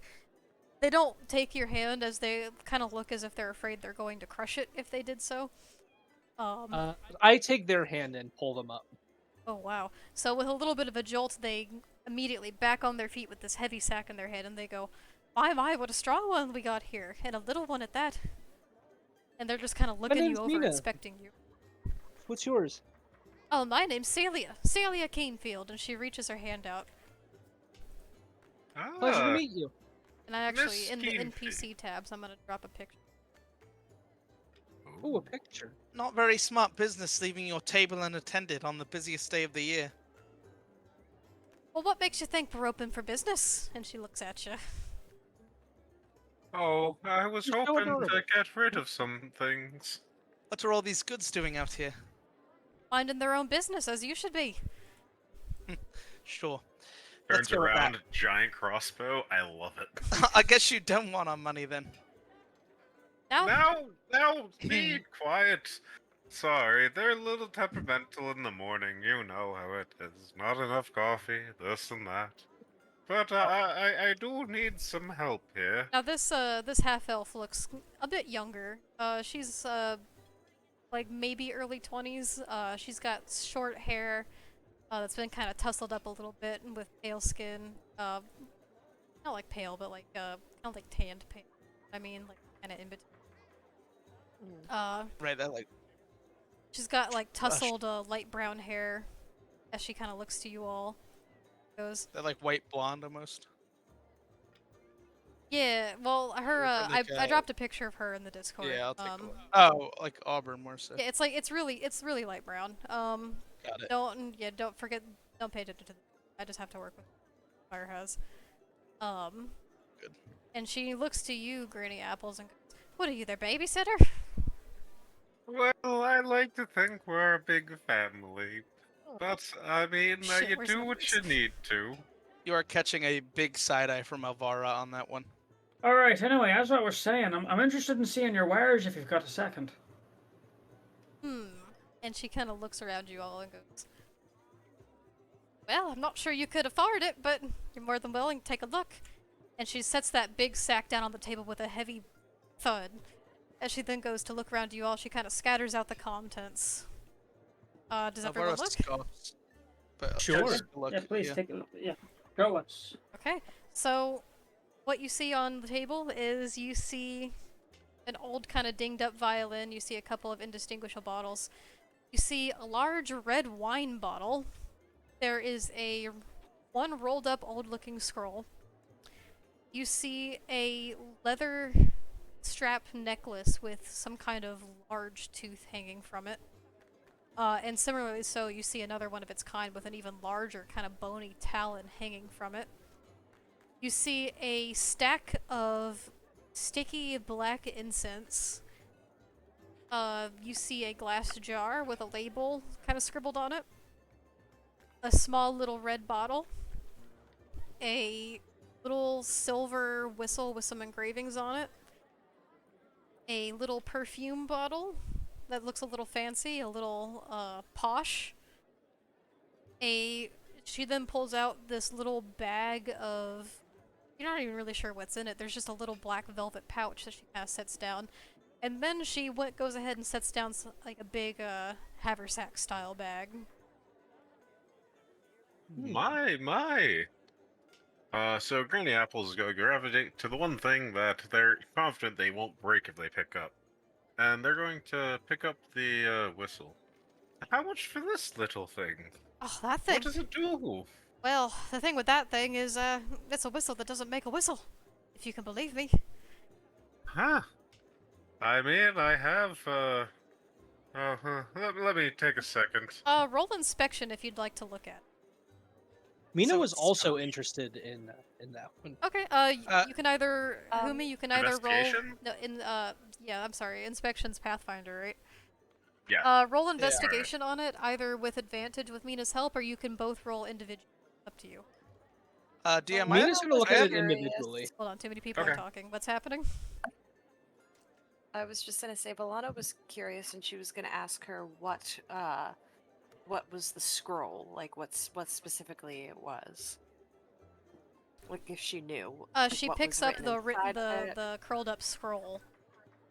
they don't take your hand as they kind of look as if they're afraid they're going to crush it if they did so. I take their hand and pull them up. Oh wow. So with a little bit of a jolt, they immediately back on their feet with this heavy sack in their head, and they go, my, what a strong one we got here, and a little one at that. And they're just kind of My looking you name's over, Mina. inspecting you. What's yours? Oh, my name's Celia. Celia Canefield, and she reaches her hand out. Pleasure to Ah, meet you. And I actually, Miss in the Canefield. NPC tabs, I'm gonna drop a picture. Ooh, a picture. Not very smart business leaving your table unattended on the busiest day of the year. Well, what makes you think we're open for business? And she looks at you. Oh, I was You're so hoping adorable. to get rid of some things. What are all these goods doing out here? Minding their own business, as you should be. Sure. Let's Turns go with that. around, giant crossbow. I love it. I guess you don't want our money then. No? Now, be quiet. Sorry, they're a little temperamental in the morning. You know how it is. Not enough coffee, this and that. But I do need some help here. Now this half-elf looks a bit younger. She's like maybe early 20s. She's got short hair that's been kind of tousled up a little bit and with pale skin. Not like pale, but like kind of like tanned pale. I mean, like kind of in between. Right, that like She's got like tousled light brown hair as she kind of looks to you all. Goes, they're like white blonde almost. yeah, well, her, Or I like, dropped a picture of her in the Discord. Yeah, I'll take a look. Oh, like auburn more so. Yeah, it's really light brown. Got it. Don't forget, don't pay attention to I just have to work with what Fire has. Good. And she looks to you, Granny Apples, and goes, what are you, their babysitter? Well, I like to think we're a big family. But, I mean, Shit, you where's do my what books? you need to. You are catching a big side eye from Elvara on that one. All right. Anyway, as I was saying, I'm interested in seeing your wares if you've got a second. And she kind of looks around you all and goes, well, I'm not sure you could afford it, but you're more than willing to take a look. And she sets that big sack down on the table with a heavy thud. As she then goes to look around you all, she kind of scatters out the contents. Does everyone Elvara look? scoffs, but Sure. just look, Yeah, please yeah. take a look. Yeah, go us. Okay, so what you see on the table is you see an old kind of dinged up violin, you see a couple of indistinguishable bottles, you see a large red wine bottle, there is one rolled up old looking scroll, you see a leather strap necklace with some kind of large tooth hanging from it. And similarly so, you see another one of its kind with an even larger kind of bony talon hanging from it. You see a stack of sticky black incense. You see a glass jar with a label kind of scribbled on it. A small little red bottle. A little silver whistle with some engravings on it. A little perfume bottle that looks a little fancy, a little posh. She then pulls out this little bag of, you're not even really sure what's in it. There's just a little black velvet pouch that she kind of sets down. And then she goes ahead and sets down like a big haversack style bag. My. So Granny Apples go gravitate to the one thing that they're confident they won't break if they pick up. And they're going to pick up the whistle. How much for this little thing? Oh, that thing. What does it do? Well, the thing with that thing is, it's a whistle that doesn't make a whistle. If you can believe me. Huh. I mean, I have, let me take a second. Roll inspection if you'd like to look at. Mina So was it's also not- interested in that one. Okay, you can either, Humi, you can either roll... Investigation? No, yeah, I'm sorry, inspection's Pathfinder, right? Yeah. Roll investigation on it, either with advantage with Mina's help, or you can both roll individually. Up to you. DM, Mina's gonna look at it curious. individually. Hold on, too many people are Okay. talking. What's happening? I was just gonna say, Valana was curious, and she was gonna ask her what was the scroll, like what specifically it was, like if she knew. She what picks was up the inside it. the curled up scroll,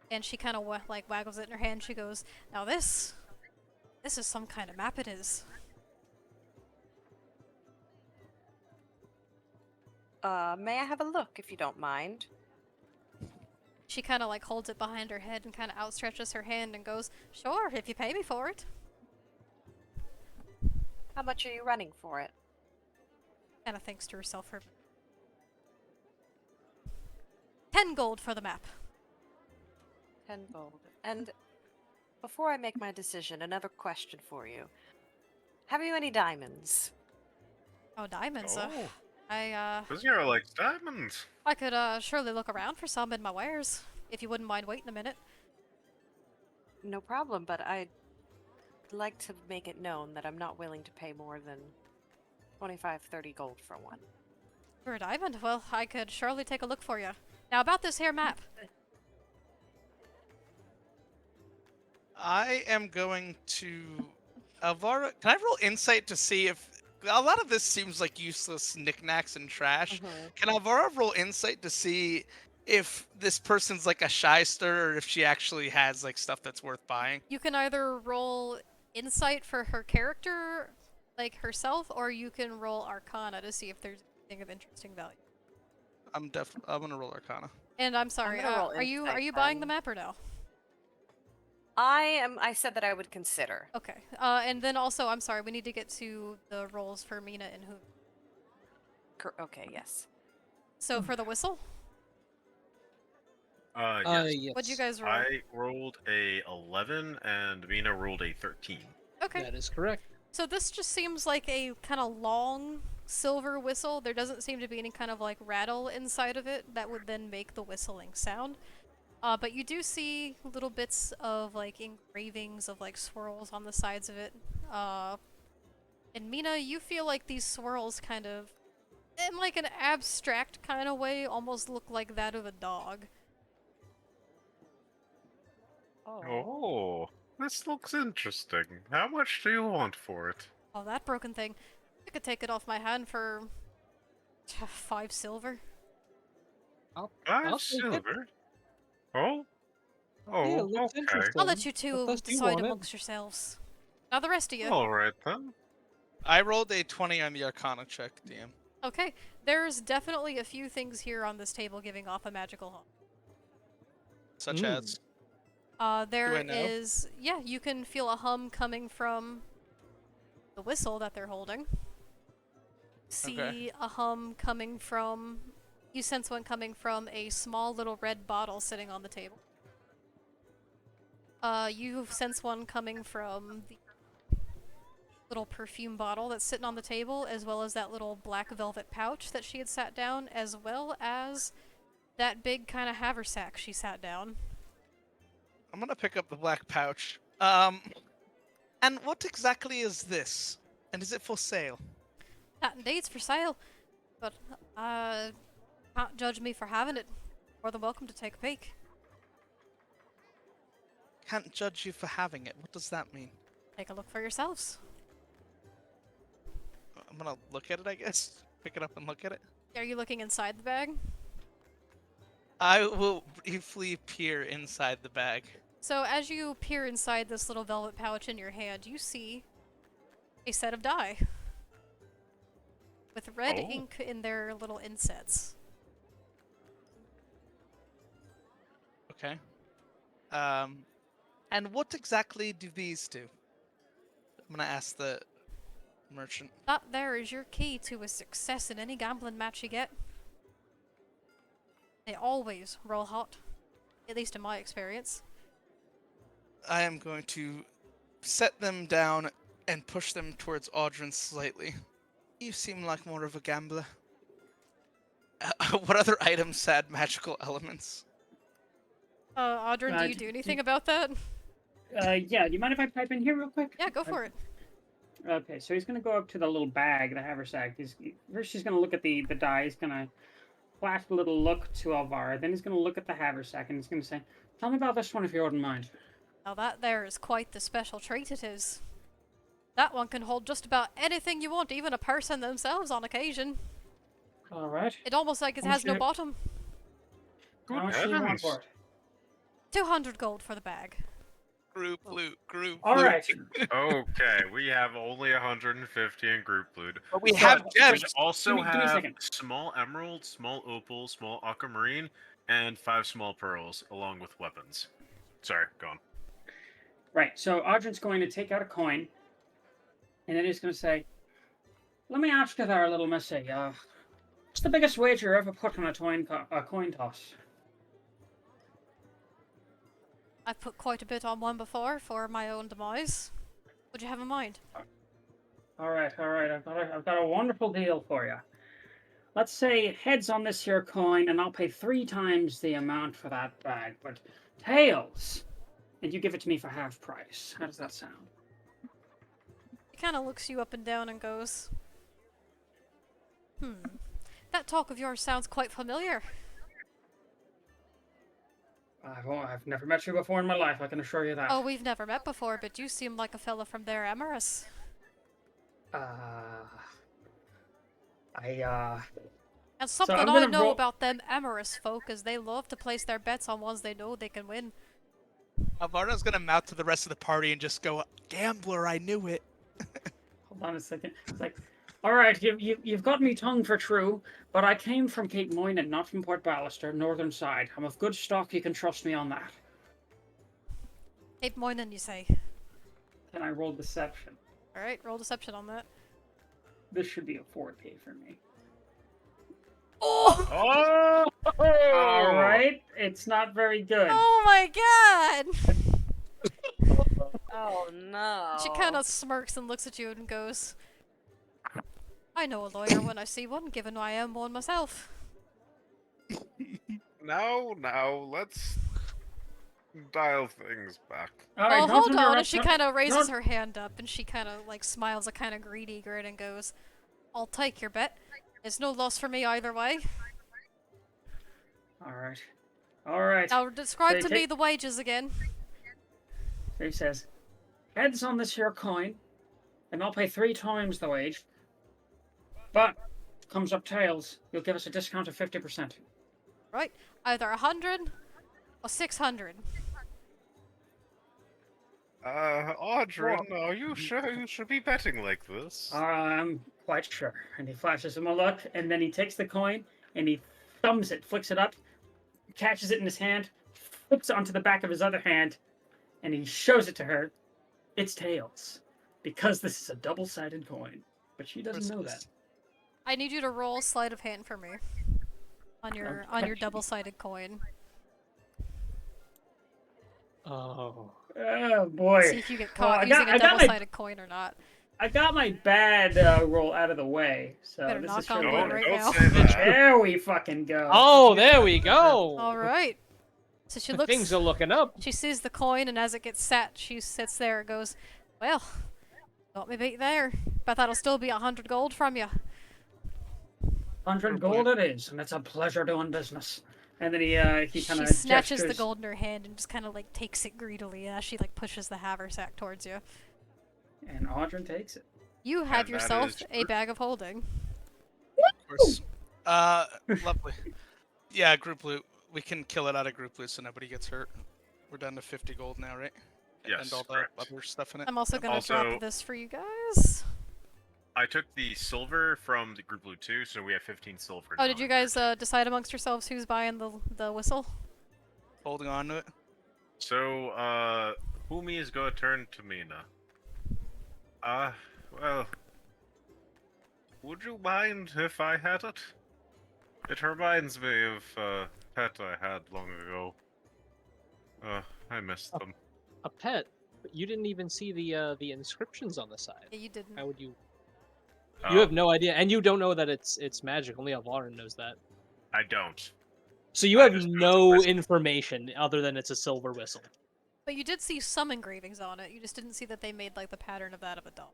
and she kind of like waggles it in her hand. She goes, "Now this is some kind of map. It is." May I have a look, if you don't mind? She kind of like holds it behind her head and kind of outstretches her hand and goes, "Sure, if you pay me for it." How much are you running for it? Kind of thinks to herself for 10 gold for the map. 10 gold. And before I make my decision, another question for you. Have you any diamonds? Oh, diamonds. Oh, I Kuzniar likes diamonds. I could surely look around for some in my wares, if you wouldn't mind waiting a minute. No problem, but I'd like to make it known that I'm not willing to pay more than 25, 30 gold for one. For a diamond? Well, I could surely take a look for you. Now about this here map. I am going to Alvaro. Can I roll insight to see if a lot of this seems like useless knickknacks and trash? Can Alvaro roll insight to see if this person's like a shyster or if she actually has like stuff that's worth buying? You can either roll insight for her character, like herself, or you can roll Arcana to see if there's anything of interesting value. I'm gonna roll Arcana. And I'm sorry, gonna roll are you insight buying the then. map or no? I said that I would consider. Okay. And then also, I'm sorry, we need to get to the rolls for Mina and who. Okay, yes. So for the whistle, Yes. Yes. what'd you guys roll? I rolled a 11 and Mina rolled a 13. Okay. That is correct. So this just seems like a kind of long silver whistle. There doesn't seem to be any kind of like rattle inside of it that would then make the whistling sound. But you do see little bits of like engravings of like swirls on the sides of it. And Mina, you feel like these swirls kind of, in like an abstract kind of way, almost look like that of a dog. Oh, this looks interesting. How much do you want for it? Oh, that broken thing. I could take it off my hand for 5 silver. I'll 5 take it. silver? Oh? Yeah, it Oh, looks okay. interesting. I'll let you two What else do you decide want it? amongst yourselves. Now the rest of you. Alright then. I rolled a 20 on the Arcana check, DM. Okay, there's definitely a few things here on this table giving off a magical hum. Such as There I know? is, yeah, you can feel a hum coming from the whistle that they're holding. See Okay. a hum coming from, you sense one coming from a small little red bottle sitting on the table. You sense one coming from the little perfume bottle that's sitting on the table, as well as that little black velvet pouch that she had sat down, as well as that big kind of haversack she sat down. I'm gonna pick up the black pouch. And what exactly is this? And is it for sale? That indeed's for sale, but can't judge me for having it. More than welcome to take a peek. Can't judge you for having it. What does that mean? Take a look for yourselves. I'm gonna look at it, I guess. Pick it up and look at it. Are you looking inside the bag? I will briefly peer inside the bag. So as you peer inside this little velvet pouch in your hand, you see a set of die with red Oh. ink in their little insets. Okay. And what exactly do these do? I'm gonna ask the merchant. That there is your key to a success in any gambling match you get. They always roll hot, at least in my experience. I am going to set them down and push them towards Audrin slightly. You seem like more of a gambler. What other items had magical elements? Audrin, do you do anything about that? Yeah, do you mind if I pipe in here real quick? Yeah, go for it. Okay, so he's gonna go up to the little bag, the haversack. First he's gonna look at the die. He's gonna flash a little look to Alvara. Then he's gonna look at the haversack and he's gonna say, "Tell me about this one if you wouldn't mind." Now that there is quite the special treat it is. That one can hold just about anything you want, even a person themselves on occasion. All right. It almost like it How has much no do- bottom. Good How much do you want heavens. for it? 200 gold for the bag. Group loot. All right. Okay, we have only 150 in group loot. But we So, have We gems. also give me a have second. small emerald, small opal, small aquamarine, and 5 small pearls, along with weapons. Sorry, go on. Right. So Audrey's going to take out a coin, and then he's going to say, "Let me ask you there, little missy. What's the biggest wager you ever put on a coin toss?" I've put quite a bit on one before for my own demise. What do you have in mind? All right. I've got a wonderful deal for you. Let's say heads on this here coin, and I'll pay 3 times the amount for that bag. But tails, and you give it to me for half price. How does that sound? He kind of looks you up and down and goes, that talk of yours sounds quite familiar. I've never met you before in my life, I can assure you that. Oh, we've never met before, but you seem like a fella from there, Emerus. And something I know about them Emerus folk is they love to place their bets on ones they know they can win. Alvara's gonna mouth to the rest of the party and just go, "Gambler, I knew it." Hold on a second. It's like, all right, you've got me tongue for true, but I came from Cape Moynihan, not from Port Ballister, northern side. I'm of good stock, you can trust me on that. Cape Moynihan, you say? Can I roll deception? Alright, roll deception on that. This should be a 4K for me. Oh! All right, it's not very good. Oh my god! Oh no. She kind of smirks and looks at you and goes, I know a lawyer when I see one, given I am one myself. Now, let's dial things back. All right, Oh, don't hold on, interrupt- and she kind of raises don't- her hand up, and she kind of, like, smiles a kind of greedy grin and goes, I'll take your bet. It's no loss for me either way. All right. Now describe So to me the wages again. So he says, heads on this here coin, and I'll pay 3 times the wage. But, comes up tails, you'll give us a discount of 50%. Right, either 100 or 600. Audrey, are you sure you should be betting like this? I'm quite sure. And he flashes him a look, and then he takes the coin, and he thumbs it, flicks it up, catches it in his hand, flips it onto the back of his other hand, and he shows it to her. It's tails. Because this is a double-sided coin. But she doesn't know that. I need you to roll sleight of hand for me. On your double-sided coin. Oh. Oh, boy. See if you get caught using a double-sided coin or not. I got my bad roll out of the way, so Better this knock is on really wood good. right Don't now. say that. There we fucking go. Oh, there we go. Alright. So she looks... Things are looking up. She sees the coin, and as it gets set, she sits there and goes, well, got me beat there. But that'll still be 100 gold from you. 100 gold it is, and it's a pleasure doing business. And then he kind of She snatches the gestures. gold in her hand and just kind of like takes it greedily as she like pushes the haversack towards you. And Audrey takes it. You have And that yourself is a bag of holding. Of course. Lovely. Yeah, group loot. We can kill it out of group loot so nobody gets hurt. We're down to 50 gold now, right? Yes, And all the correct. other stuff in it. I'm also gonna Also- drop this for you guys. I took the silver from the group loot too, so we have 15 silver. Oh, now did you in there. guys decide amongst yourselves who's buying the whistle? Holding on to it. So, Humi is gonna turn to Mina. Well, would you mind if I had it? It reminds me of a pet I had long ago. I missed them. A pet? But you didn't even see the inscriptions on the side. Yeah, you didn't. How would you? Oh, You have no idea, and you don't know that it's magic. Only Alvarin knows that. I don't. So you I have just know it's a no whistle. information other than it's a silver whistle. But you did see some engravings on it. You just didn't see that they made like the pattern of that of a doll.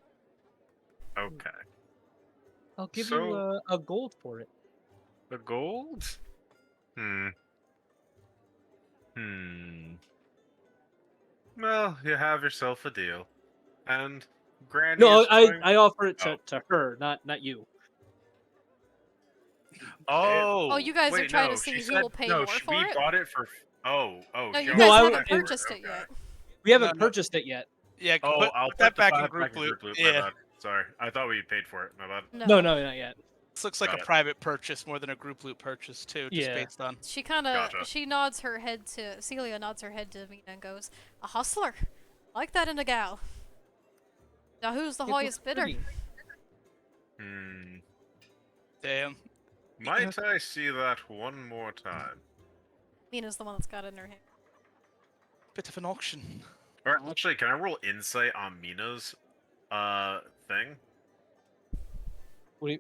Okay. I'll give So- you a gold for it. The gold? Well, you have yourself a deal. And Granny No, is going... I offer it Oh. to her, not you. Oh, Oh, you guys are wait, trying to no, see she who said- will pay no, more she- for we it? bought it for... Oh, No, she you No, guys I haven't would- purchased it Okay. yet. We haven't No. purchased it yet. Yeah, Oh, I'll put that the back in 5 group back in loot. group loot. My Yeah, bad. Sorry, I thought we paid for it. My bad. No, not yet. this looks like Got a it. private purchase more than a group loot purchase too, just Yeah. based on. She kind of Gotcha. she nods her head to Celia nods her head to Mina and goes, "A hustler, like that in a gal." Now who's the It looks highest bidder? pretty. Damn. Might I see that one more time? Mina's the one that's got it in her hand. Bit of an auction. Or actually, can I roll insight on Mina's thing?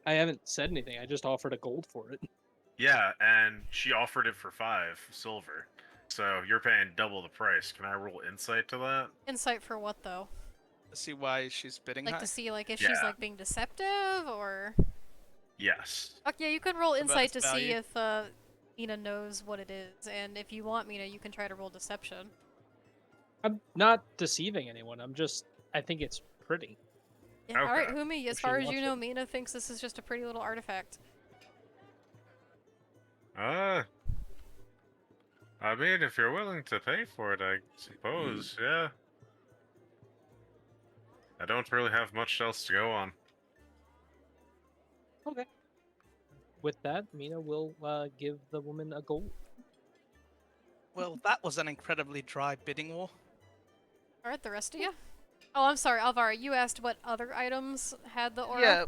I haven't said anything. I just offered a gold for it. Yeah, and she offered it for 5 silver. So you're paying double the price. Can I roll insight to that? Insight for what though? See why she's bidding Like high. to see like if she's Yeah. like being deceptive or. Yes. Okay, yeah, you can roll About insight its to see value. if Mina knows what it is, and if you want Mina, you can try to roll deception. I'm not deceiving anyone. I think it's pretty. Yeah. All right, Okay. Humi. As If she far as you wants know, it. Mina thinks this is just a pretty little artifact. I mean, if you're willing to pay for it, I suppose, yeah. I don't really have much else to go on. Okay. With that, Mina will give the woman a gold. Well, that was an incredibly dry bidding war. All right, the rest of you. Oh, I'm sorry, Alvara. You asked what other items had the aura. Yeah.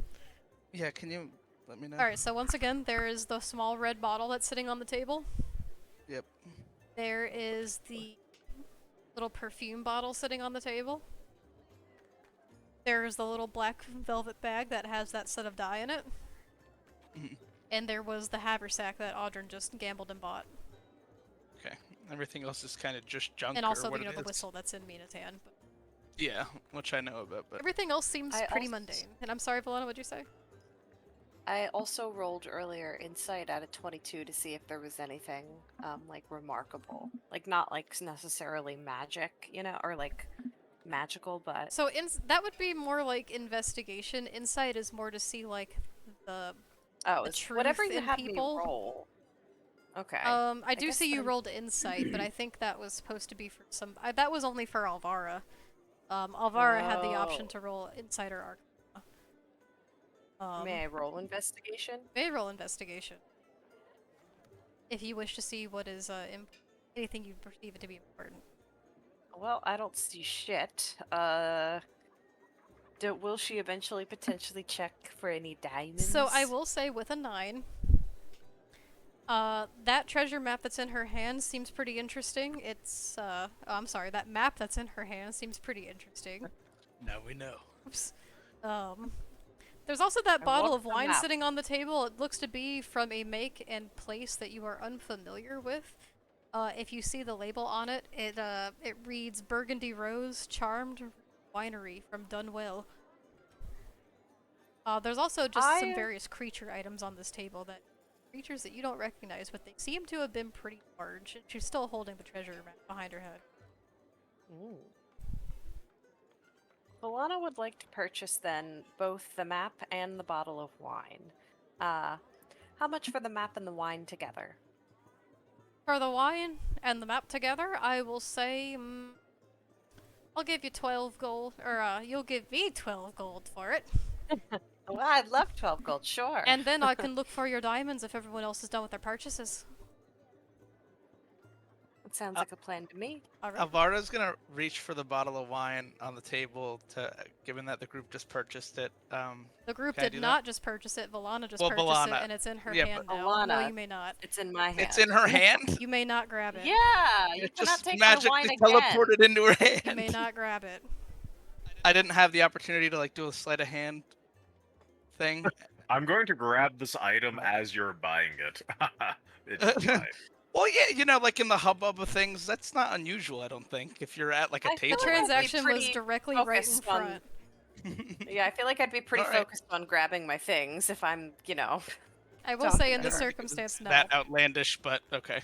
Yeah, can you let me know? All right. So once again, there is the small red bottle that's sitting on the table. Yep. There is the little perfume bottle sitting on the table. There's the little black velvet bag that has that set of dye in it. Mhm. And there was the haversack that Audryn just gambled and bought. Okay. Everything else is kind of just junk. And also, or what you know, it the is. whistle that's in Mina's hand. But Yeah, which I know about, but everything else seems I pretty also- mundane. And I'm sorry, Valana, what'd you say? I also rolled earlier insight out of 22 to see if there was anything like remarkable, like not like necessarily magic, you know, or like magical, but So that would be more like investigation. Insight is more to see like the oh, the it's truth whatever you in have people. me roll. Okay. I do guess see you then- rolled insight, but I think that was supposed to be for some. That was only for Alvara. Alvara had the option Oh. to roll insight or arcana. May I roll investigation? May roll investigation. If you wish to see what is anything you perceive it to be important. Well, I don't see shit. Will she eventually potentially check for any diamonds? So I will say with a 9, that treasure map that's in her hand seems pretty interesting. It's I'm sorry, that map that's in her hand seems pretty interesting. now we know. Oops. There's also that I bottle want of the wine map. sitting on the table. It looks to be from a make and place that you are unfamiliar with. If you see the label on it, it reads Burgundy Rose Charmed Winery from Dunwell. There's also just some various creature items on this table creatures that you don't recognize, but they seem to have been pretty large. And she's still holding the treasure map behind her head. Ooh. Valana would like to purchase then both the map and the bottle of wine. How much for the map and the wine together? For the wine and the map together, I will say, I'll give you 12 gold, or you'll give me 12 gold for it. Well, I'd love 12 gold, sure. And then I can look for your diamonds if everyone else is done with their purchases. It sounds like a plan to me. Alright. Alvara's gonna reach for the bottle of wine on the table given that the group just purchased it. The group can I did do not just purchase it, Valana just Well, purchased Valana. it, and it's in her Yeah, hand but- now. No, Valana. you may not. It's in my hand. It's in her hand. You may not grab it. Yeah, you It cannot just take my wine magically again. teleported into her hand. You may not grab it. I didn't have the opportunity to like do a sleight of hand thing. I'm going to grab this item as you're buying it. It's fine. Well, yeah, you know, like in the hubbub of things, that's not unusual. I don't think if you're at like a I feel The table. like I'd be transaction was pretty directly right in focused on- front. Yeah, I feel like I'd be pretty Alright. focused on grabbing my things if I'm, you know. I will Talking say in about this it. circumstance, no. That outlandish, but okay.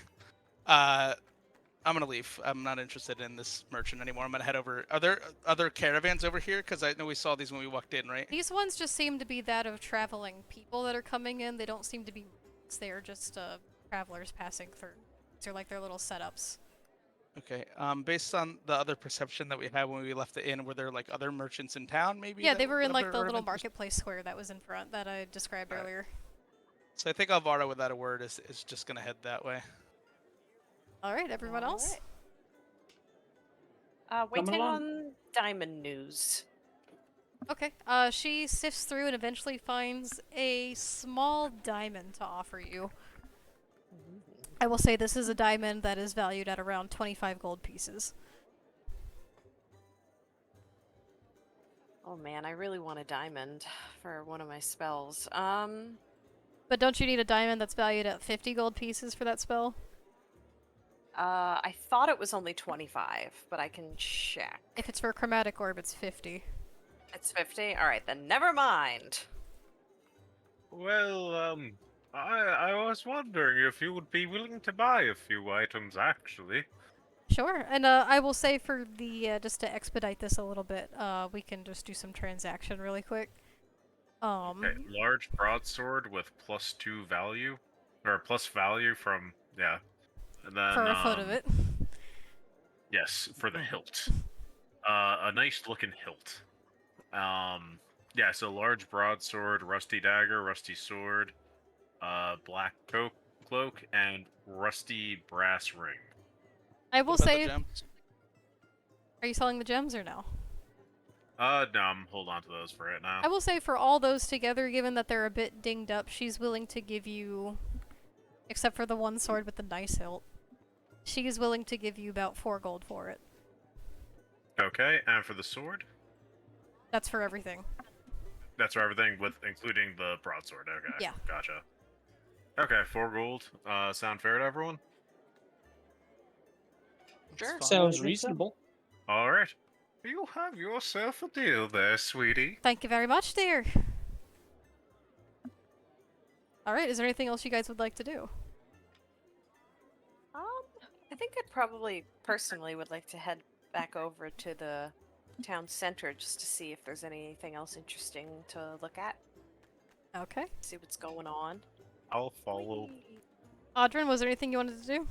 I'm gonna leave. I'm not interested in this merchant anymore. I'm gonna head over. Are there other caravans over here? Because I know we saw these when we walked in, right? These ones just seem to be that of traveling people that are coming in. They don't seem to be. They are just travelers passing through. They're like their little setups. Okay. Based on the other perception that we had when we left the inn, were there like other merchants in town maybe? Yeah, that they were in would like the have little interest? marketplace square that was in front that I described Alright. earlier. So I think Alvaro, without a word, is just gonna head that way. All right, everyone All else. Coming Waiting along. on diamond news. Okay. She sifts through and eventually finds a small diamond to offer you. I will say this is a diamond that is valued at around 25 gold pieces. Oh man, I really want a diamond for one of my spells. But don't you need a diamond that's valued at 50 gold pieces for that spell? I thought it was only 25, but I can check. If it's for a chromatic orb, it's 50. It's 50? Alright, then never mind. Well, I was wondering if you would be willing to buy a few items, actually. Sure, and I will say for the, just to expedite this a little bit, we can just do some transaction really quick. Okay, large broadsword with +2 value, or plus value from, yeah. And then, for a foot of it. yes, for the hilt. A nice looking hilt. Yeah, so large broadsword, rusty dagger, rusty sword, black cloak, and rusty brass ring. I will What about the say, gems? are you selling the gems or no? No, I'm hold on to those for right now. I will say for all those together, given that they're a bit dinged up, she's willing to give you, except for the one sword with the nice hilt, she is willing to give you about 4 gold for it. Okay, and for the sword? That's for everything. That's for everything, with including the broadsword. Okay, Yeah. gotcha. Okay, 4 gold. Sound fair to everyone? That's Sure. fine. Sounds think so. reasonable. All right. You have yourself a deal there, sweetie. Thank you very much, dear. Alright, is there anything else you guys would like to do? I think I'd probably personally would like to head back over to the town center just to see if there's anything else interesting to look at. Okay. See what's going on. I'll follow. Whee! Audrin, was there anything you wanted to do?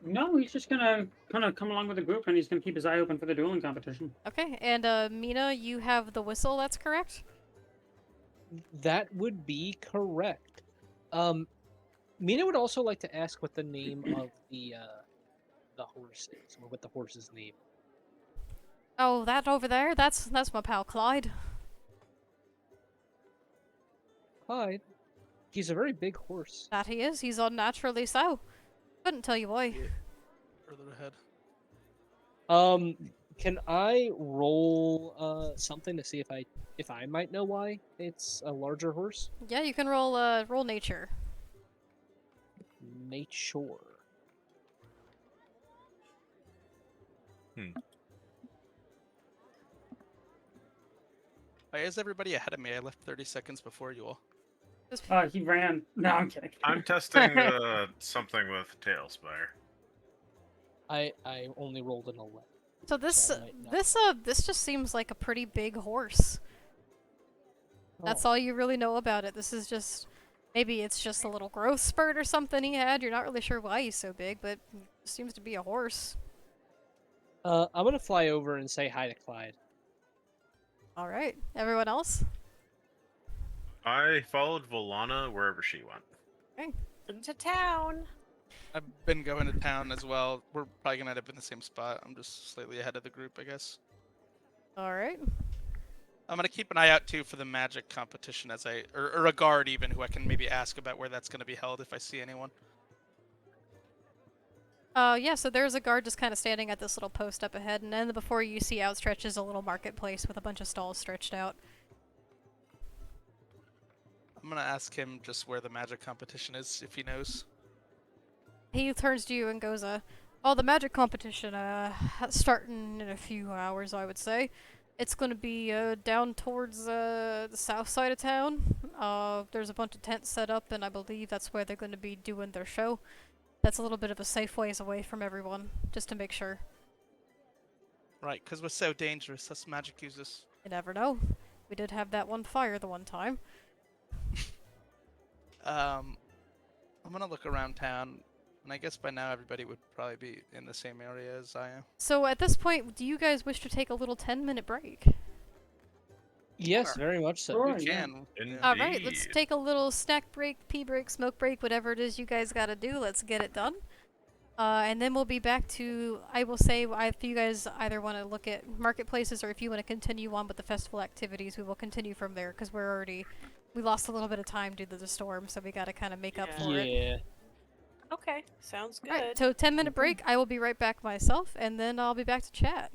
No, he's just gonna kind of come along with the group, and he's gonna keep his eye open for the dueling competition. Okay, and Mina, you have the whistle, that's correct? That would be correct. Mina would also like to ask what the name of the horse is, or what the horse's name. Oh, that over there? That's my pal Clyde. Clyde. He's a very big horse. That he is. He's unnaturally so. Couldn't tell you why. Yeah. Further ahead. Can I roll something to see if I might know why it's a larger horse? Yeah, you can roll roll nature. Nature. Why is everybody ahead of me? I left 30 seconds before you all. He ran. No, I'm kidding. I'm testing something with Tailspire. I only rolled an 11. So this So I might not. this just seems like a pretty big horse. That's Oh. all you really know about it. This is just maybe it's just a little growth spurt or something he had. You're not really sure why he's so big, but he seems to be a horse. I'm gonna fly over and say hi to Clyde. All right, everyone else. I followed Volana wherever she went. Into town. I've been going to town as well. We're probably gonna end up in the same spot. I'm just slightly ahead of the group, I guess. All right. I'm gonna keep an eye out too for the magic competition as or a guard even who I can maybe ask about where that's gonna be held if I see anyone. Yeah, so there's a guard just kind of standing at this little post up ahead, and then before you see outstretches a little marketplace with a bunch of stalls stretched out. I'm gonna ask him just where the magic competition is if he knows. He turns to you and goes, well, the magic competition, starting in a few hours, I would say. It's gonna be, down towards, the south side of town. There's a bunch of tents set up, and I believe that's where they're gonna be doing their show. That's a little bit of a safe ways away from everyone, just to make sure. Right, because we're so dangerous, us magic users. You never know. We did have that one fire the one time. I'm gonna look around town. And I guess by now everybody would probably be in the same area as I am. So at this point, do you guys wish to take a little 10-minute break? Yes, Sure. very much so. Sure. We yeah. can. Indeed. Alright, let's take a little snack break, pee break, smoke break, whatever it is you guys gotta do. Let's get it done. And then we'll be back to, I will say, if you guys either want to look at marketplaces or if you want to continue on with the festival activities, we will continue from there because we lost a little bit of time due to the storm, so we gotta kind of make up for it. Yeah. Okay, sounds good. Alright, so 10-minute break. I will be right back myself, and then I'll be back to chat.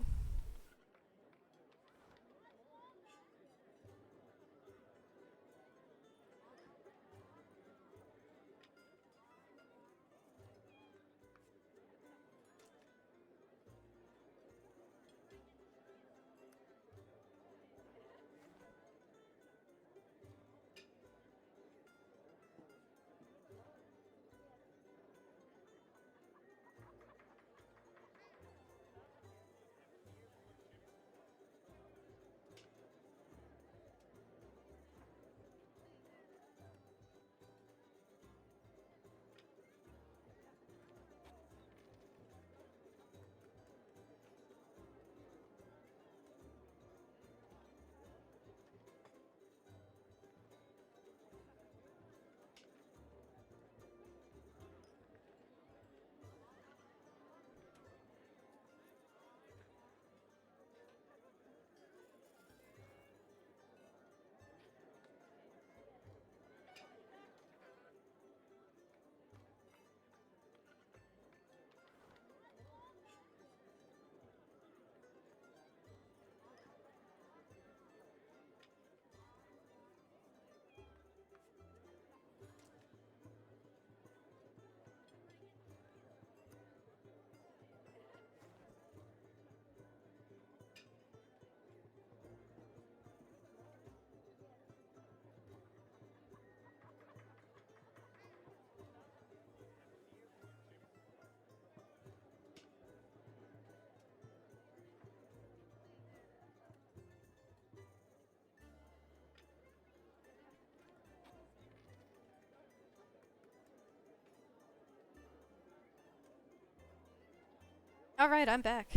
Alright, I'm back.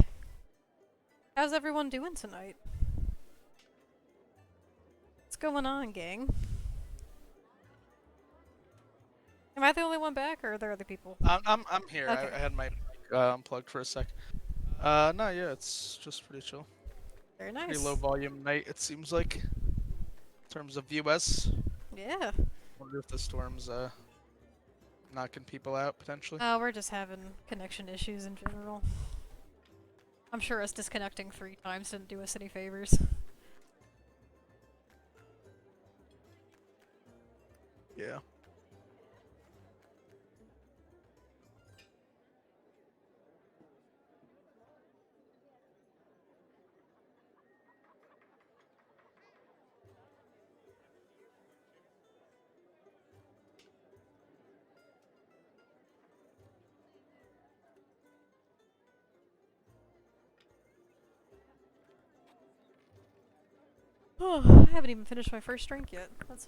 How's everyone doing tonight? What's going on, gang? Am I the only one back, or are there other people? I'm here. Okay. I had my mic unplugged for a sec. No, yeah, it's just pretty chill. Very nice. Pretty low volume night, it seems like. In terms of US. Yeah. Wonder if the storm's knocking people out potentially. Oh, we're just having connection issues in general. I'm sure us disconnecting 3 times didn't do us any favors. Yeah. Oh, I haven't even finished my first drink yet. That's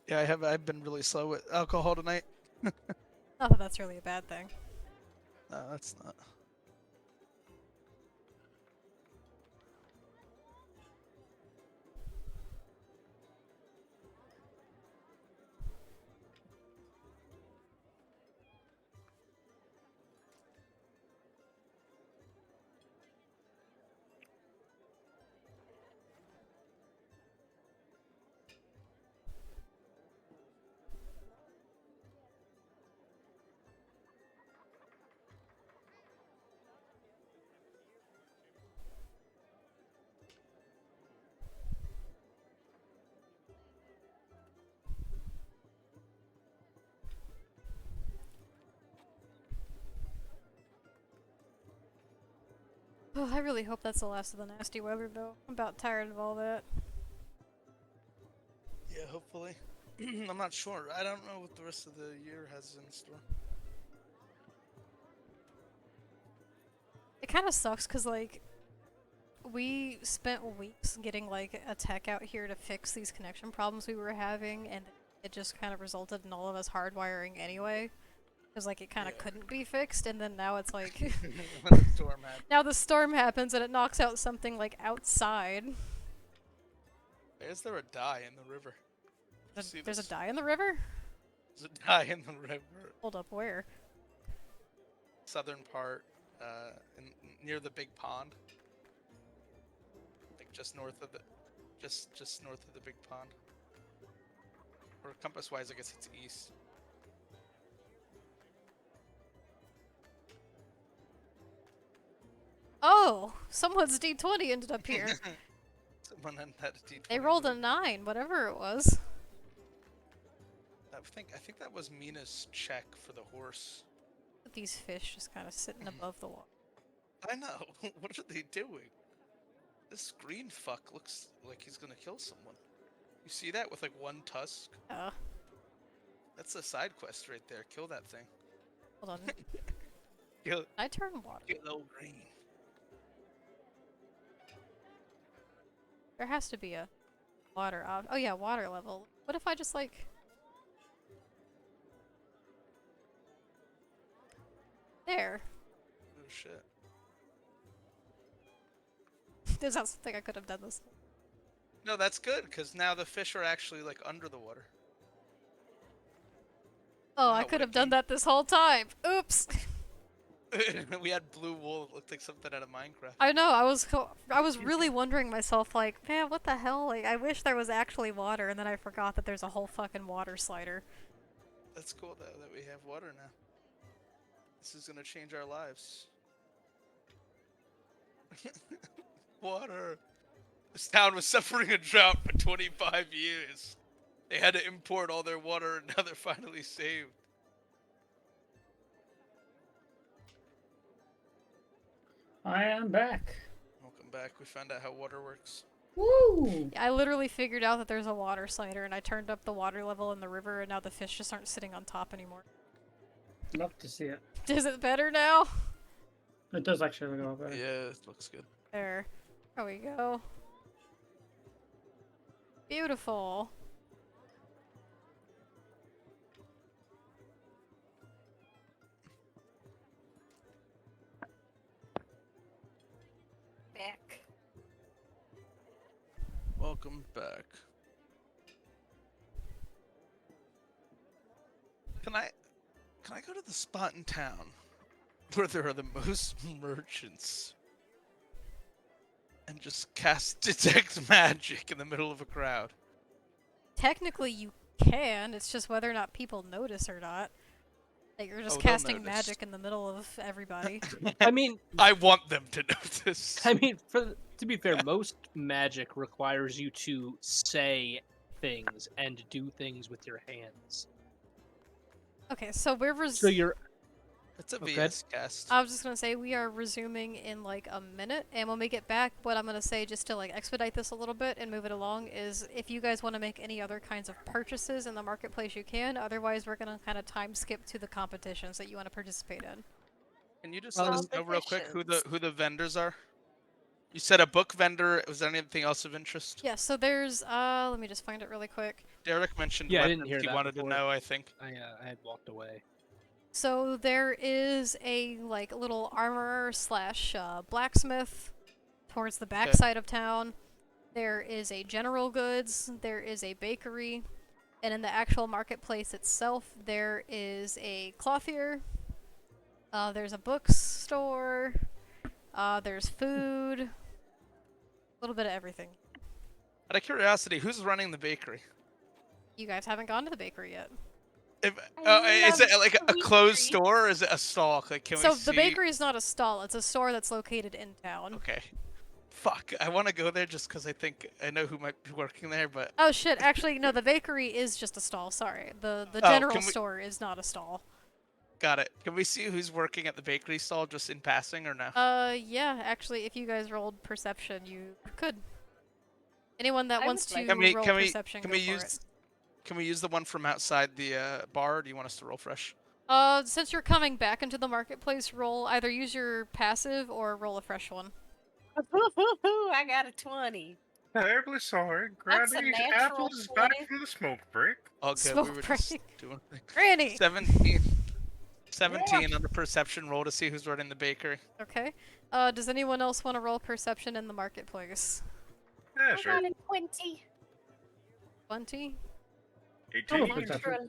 Yeah, I've been really slow with alcohol tonight. not that that's really a bad thing. No, that's not. Oh, I really hope that's the last of the nasty weather, though. I'm about tired of all that. Yeah, hopefully. I'm not sure. I don't know what the rest of the year has in store. It kind of sucks because, like, we spent weeks getting, like, a tech out here to fix these connection problems we were having, and it just kind of resulted in all of us hardwiring anyway. Because, like, it kind of couldn't be fixed, and then now it's like... When the storm happened. Now the storm happens, and it knocks out something, like, outside. Is there a dye in the river? There's a dye in the river? There's a dye in the river. Hold up, where? Southern part, near the big pond. Like just north of the, just north of the big pond. Or compass-wise, I guess it's east. Oh! Someone's D20 ended up here. Someone had a D20. They rolled a 9, whatever it was. I think that was Mina's check for the horse. These fish just kind of sitting above the water. I know. What are they doing? This green fuck looks like he's gonna kill someone. You see that with like one tusk? That's a side quest right there. Kill that thing. Hold on. Kill. Can I turn water? Kill old green. There has to be a water oh yeah, water level. What if I just like... There. Oh shit. There's not something I could have done this. No, that's good, because now the fish are actually like under the water. Oh, I Wow, could have Wiki. done that this whole time. Oops. We had blue wool that looked like something out of Minecraft. I know. I was really wondering myself, like, man, what the hell? Like, I wish there was actually water, and then I forgot that there's a whole fucking water slider. That's cool though that we have water now. This is gonna change our lives. Water. This town was suffering a drought for 25 years. They had to import all their water, and now they're finally saved. I am back. Welcome back. We found out how water works. Woo! I literally figured out that there's a water slider, and I turned up the water level in the river, and now the fish just aren't sitting on top anymore. Love to see it. Is it better now? It does actually go better. Yeah, it looks good. There. There we go. Beautiful. Back. Welcome back. Can I go to the spot in town where there are the most merchants and just cast detect magic in the middle of a crowd? Technically, you can. It's just whether or not people notice or not. That you're just Oh, they'll casting notice. magic in the middle of everybody. I mean, I want them to notice. I mean, to be fair, most magic requires you to say things and do things with your hands. Okay, so we're So you're It's a Okay. VS cast. I was just gonna say we are resuming in like a minute, and when we get back, what I'm gonna say just to like expedite this a little bit and move it along is if you guys want to make any other kinds of purchases in the marketplace, you can. Otherwise, we're gonna kind of time skip to the competitions that you want to participate in. Can you just let us know real quick Competitions. who the vendors are? You said a book vendor. Was there anything else of interest? Yeah, so there's let me just find it really quick. Derek mentioned Yeah, I weapons didn't hear he that wanted before. to know, I think. I had walked away. So there is a like little armorer slash blacksmith towards the back side of town. There is a general goods. There is a bakery, and in the actual marketplace itself, there is a clothier. There's a bookstore. There's food. A little bit of everything. Out of curiosity, who's running the bakery? You guys haven't gone to the bakery yet. If, I is it love like a sweet closed treats. store or is it a stall? Like, can So we see? the bakery is not a stall. It's a store that's located in town. Okay. Fuck, I want to go there just because I think I know who might be working there, but Oh shit, actually no, the bakery is just a stall, sorry. The Oh, general can we- store is not a stall. got it. Can we see who's working at the bakery stall just in passing or no? Yeah, actually if you guys rolled perception, you could. Anyone that I wants would like to Can we roll can we perception, can go we for use it. Can we use the one from outside the bar, or do you want us to roll fresh? Since you're coming back into the marketplace, roll either use your passive or roll a fresh one. I got a 20. Terribly sorry. That's a Granny's natural apples is back 20. from the smoke break. All good. Smoke We were break. just doing Granny! 17. 17 on the perception roll to see who's running the bakery. Okay. Does anyone else want to roll perception in the marketplace? Yeah, I sure. got a 20. 20? 18. Oh, perception. Natural.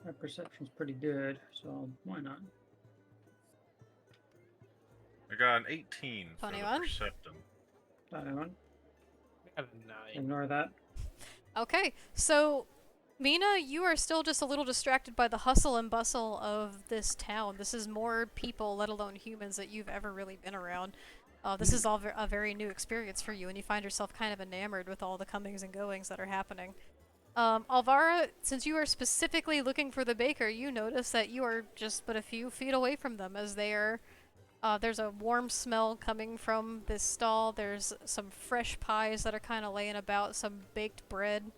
My perception's pretty good, so why not? I got an 18 for the 21? perception. Anyone? I have a 9. Ignore that. Okay, so Mina, you are still just a little distracted by the hustle and bustle of this town. This is more people, let alone humans, that you've ever really been around. This is all a very new experience for you, and you find yourself kind of enamored with all the comings and goings that are happening. Alvara, since you are specifically looking for the baker, you notice that you are just but a few feet away from them as they are. There's a warm smell coming from this stall. There's some fresh pies that are kind of laying about, some baked bread.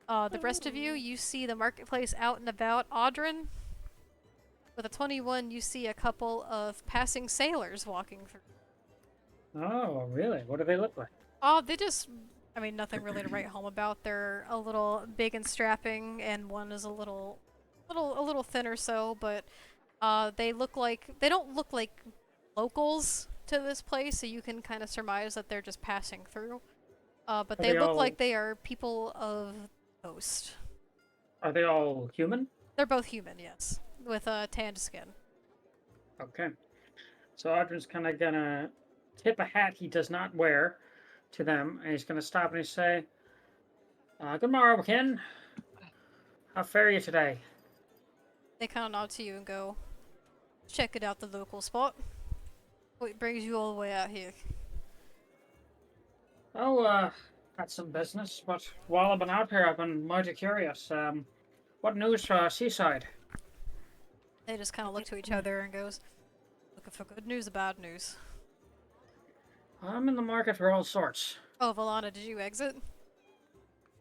The rest of you see the marketplace out and about. Audrin, with a 21, you see a couple of passing sailors walking through. Oh, really? What do they look like? Oh, they just, I mean, nothing really to write home about. They're a little big and strapping, and one is a little thinner so, but they don't look like locals to this place, so you can kind of surmise that they're just passing through. But they look like they are people of Coast. Are they all human? They're both human, yes, with tanned skin. Okay. So Audrin's kind of gonna tip a hat he does not wear to them, and he's gonna stop and say, "Good morrow, Ken. How fare you today?" They kind of nod to you and go, check it out, the local spot. What brings you all the way out here? Oh, got some business, but while I've been out here, I've been mighty curious. What news for Seaside? They just kind of look to each other and goes, looking for good news or bad news? I'm in the market for all sorts. Oh, Valana, did you exit?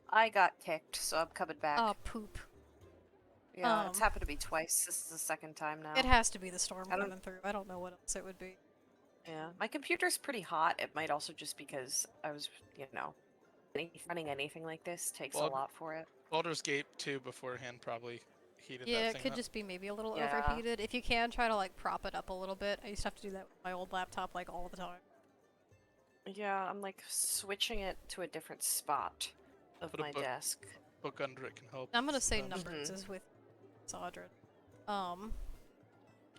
I got kicked, so I'm coming back. Oh, poop. Yeah, it's happened to me twice. This is the second time now. It has to be the storm coming through. I don't know what else it would be. Yeah, my computer's pretty hot. It might also just because I was, running anything like this takes a lot for it. Baldur's Gate 2 beforehand probably heated Yeah, that it thing could up. just be maybe a little Yeah. overheated. If you can, try to like prop it up a little bit. I used to have to do that with my old laptop like all the time. Yeah, I'm like switching it to a different spot of Put a my book- desk. Book under it can help. I'm gonna say Um, numbers is with Saudra. I'm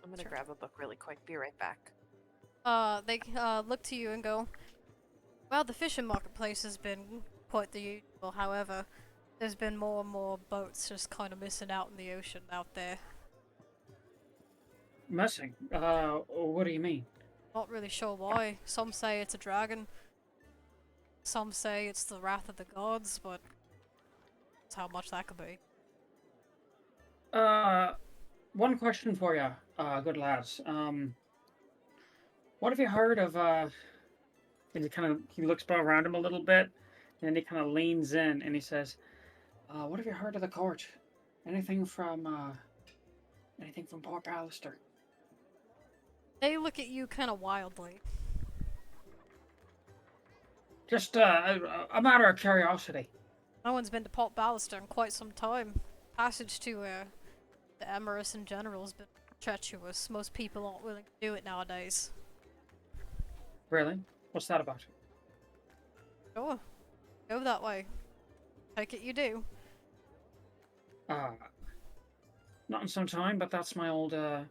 gonna Sure. grab a book really quick. Be right back. They look to you and go, well, the fishing marketplace has been quite the usual. However, there's been more and more boats just kind of missing out in the ocean out there. Missing? What do you mean? Not really sure why. Some say it's a dragon. Some say it's the wrath of the gods, but that's how much that could be. One question for you, good lads. What have you heard of, and he looks around him a little bit, and then he kind of leans in and he says, what have you heard of the court? Anything from Port Pallister? They look at you kind of wildly. Just, a matter of curiosity. No one's been to Port Ballister in quite some time. Passage to the Emerus in general has been treacherous. Most people aren't willing to do it nowadays. Really? What's that about? Sure. Go that way. Take it you do. Not in some time, but that's my old, that's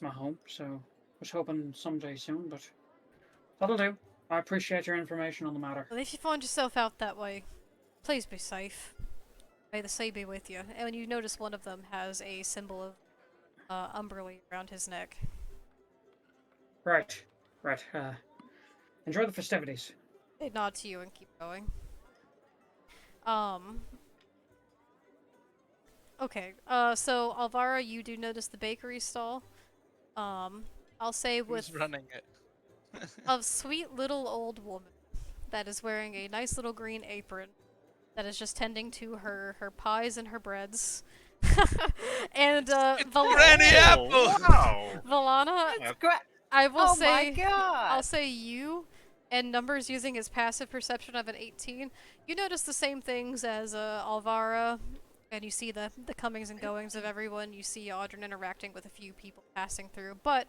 my home, so was hoping someday soon, but that'll do. I appreciate your information on the matter. Well, if you find yourself out that way, please be safe. May the sea be with you. And when you notice one of them has a symbol of Umberly around his neck. Right. Enjoy the festivities. They nod to you and keep going. Okay, so Alvara, you do notice the bakery stall. I'll say with Who's running it? a sweet little old woman. that is wearing a nice little green apron that is just tending to her pies and her breads. And Granny Apple! Wow! Valana, Yeah, I will Oh say, my god! I'll say you and Numbers using his passive perception of an 18. You notice the same things as Alvara, and you see the comings and goings of everyone. You see Audrin interacting with a few people passing through, but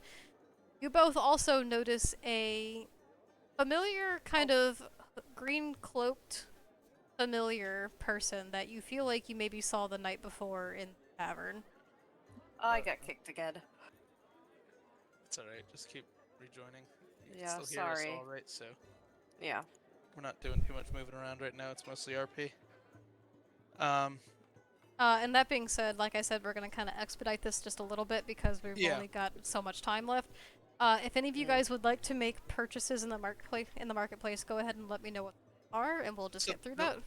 you both also notice a familiar kind of green cloaked familiar person that you feel like you maybe saw the night before in the tavern. Oh, I got kicked again. It's alright, just keep rejoining. You Yeah, can still hear us sorry. all right, so Yeah. we're not doing too much moving around right now. It's mostly RP. And that being said, like I said, we're gonna kind of expedite this just a little bit because we've Yeah. only got so much time left. If any of you guys would like to make purchases in the marketplace, go ahead and let me know what they are, and we'll just So, get through no- that.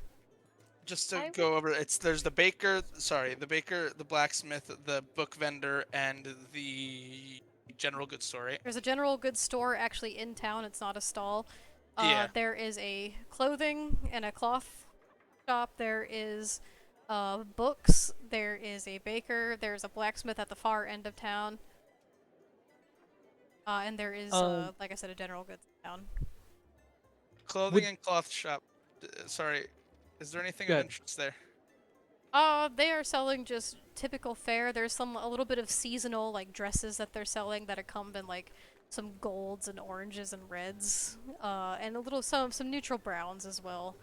Just to I go over, there's the baker, the blacksmith, the book vendor, and the general goods store, right? There's a general goods store actually in town. It's not a stall. Yeah. There is a clothing and a cloth shop. There is books. There is a baker. There's a blacksmith at the far end of town. And there is, like I said, a general goods town. Clothing and cloth shop. Sorry, is there anything of Good. interest there? They are selling just typical fare. There's a little bit of seasonal, like, dresses that they're selling that are come in, like, some golds and oranges and reds. And some neutral browns as well,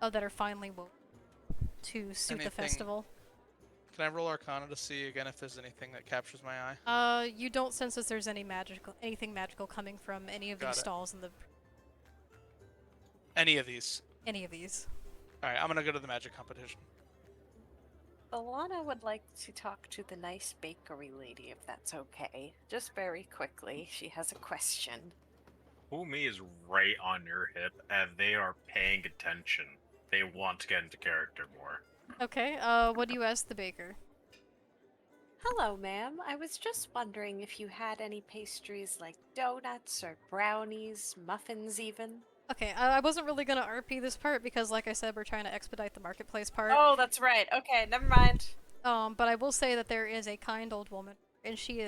that are finely woven to suit the Anything- festival. Can I roll Arcana to see again if there's anything that captures my eye? You don't sense that there's anything magical coming from any of Got these it. stalls in Any of these? any of these. Alright, I'm gonna go to the magic competition. Alana would like to talk to the nice bakery lady, if that's okay. Just very quickly, she has a question. Umi is right on your hip, and they are paying attention. They want to get into character more. Okay, what do you ask the baker? Hello, ma'am. I was just wondering if you had any pastries like donuts or brownies, muffins even. Okay, I wasn't really gonna RP this part because, like I said, we're trying to expedite the marketplace part. Oh, that's right. Okay, never mind. But I will say that there is a kind old woman, and she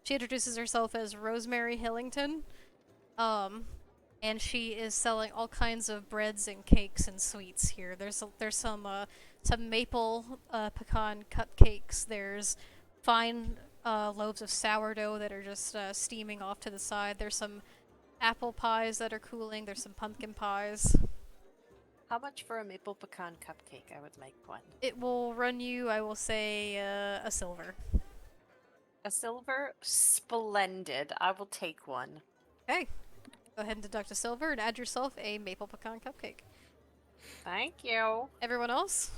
introduces herself as Rosemary Hillington. And she is selling all kinds of breads and cakes and sweets here. There's some maple pecan cupcakes. There's fine loaves of sourdough that are just steaming off to the side. There's some apple pies that are cooling. There's some pumpkin pies. How much for a maple pecan cupcake? I would like one. It will run you, I will say, a silver. A silver? Splendid. I will take one. Okay. Go ahead and deduct a silver and add yourself a maple pecan cupcake. Thank you. Everyone else?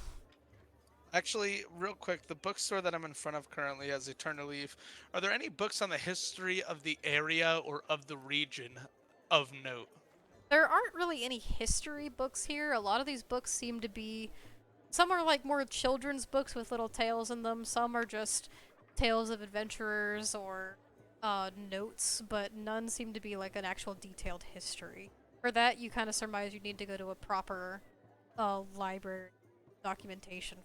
Actually, real quick, the bookstore that I'm in front of currently has Eternal Leaf. Are there any books on the history of the area or of the region of note? There aren't really any history books here. A lot of these books seem to be... Some are like more children's books with little tales in them. Some are just tales of adventurers or notes, but none seem to be like an actual detailed history. For that, you kind of surmise you need to go to a proper library documentation.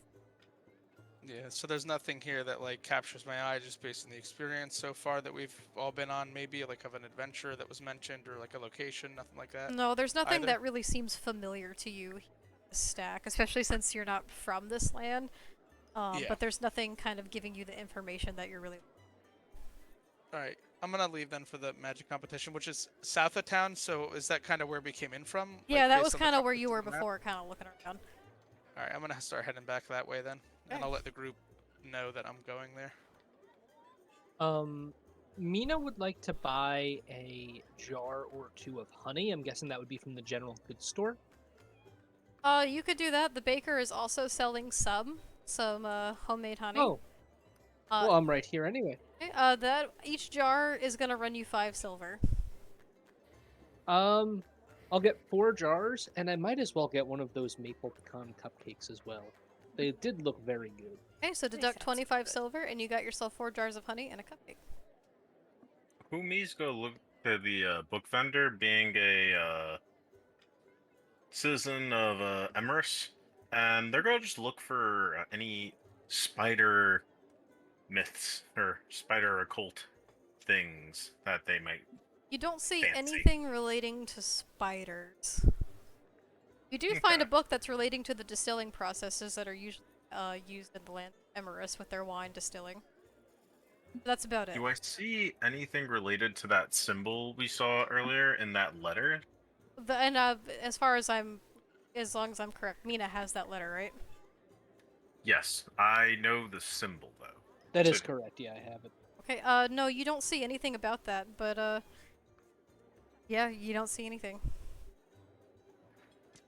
Yeah, so there's nothing here that like captures my eye just based on the experience so far that we've all been on, maybe like of an adventure that was mentioned or like a location, nothing like that. No, there's nothing either? that really seems familiar to you, Stack, especially since you're not from this land. Yeah. But there's nothing kind of giving you the information that you're really... Alright, I'm gonna leave then for the magic competition, which is south of town, so is that kind of where we came in from? Yeah, Like, that based was on the kind of where you competition were on the map? before, kind of looking around. Alright, I'm gonna start heading back that way then, and Okay. I'll let the group know that I'm going there. Mina would like to buy a jar or two of honey. I'm guessing that would be from the general goods store. You could do that. The baker is also selling some homemade honey. Oh, well, I'm right here anyway. Okay, that each jar is gonna run you 5 silver. I'll get 4 jars, and I might as well get one of those maple pecan cupcakes as well. They did look very good. Okay, so They deduct sound 25 good. silver, and you got yourself 4 jars of honey and a cupcake. Umi's go look to the book vendor being a citizen of Emerus, and they're gonna just look for any spider myths or spider occult things that they might You don't see fancy. anything relating to spiders. You do find a book that's relating to the distilling processes that are usually used in the land of Emerus with their wine distilling. That's about it. Do I see anything related to that symbol we saw earlier in that letter? As long as I'm correct, Mina has that letter, right? Yes, I know the symbol though. That is So- correct. Yeah, I have it. Okay, no, you don't see anything about that, but, yeah, you don't see anything.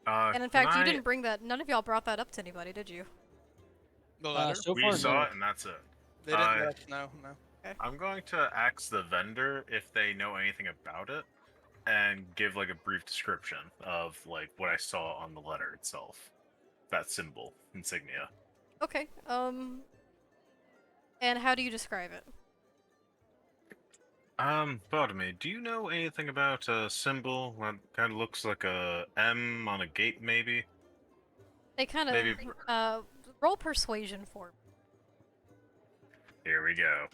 And in fact, you didn't bring that, none of y'all brought that up to anybody, did you? The letter? So we far, saw no. it, and that's it. They didn't let us know. No. I'm going to ask the vendor if they know anything about it, and give like a brief description of like what I saw on the letter itself, that symbol insignia. Okay, and how do you describe it? Pardon me, do you know anything about a symbol that kind of looks like a M on a gate, maybe? They kind of, Maybe- roll persuasion for me. Here we go.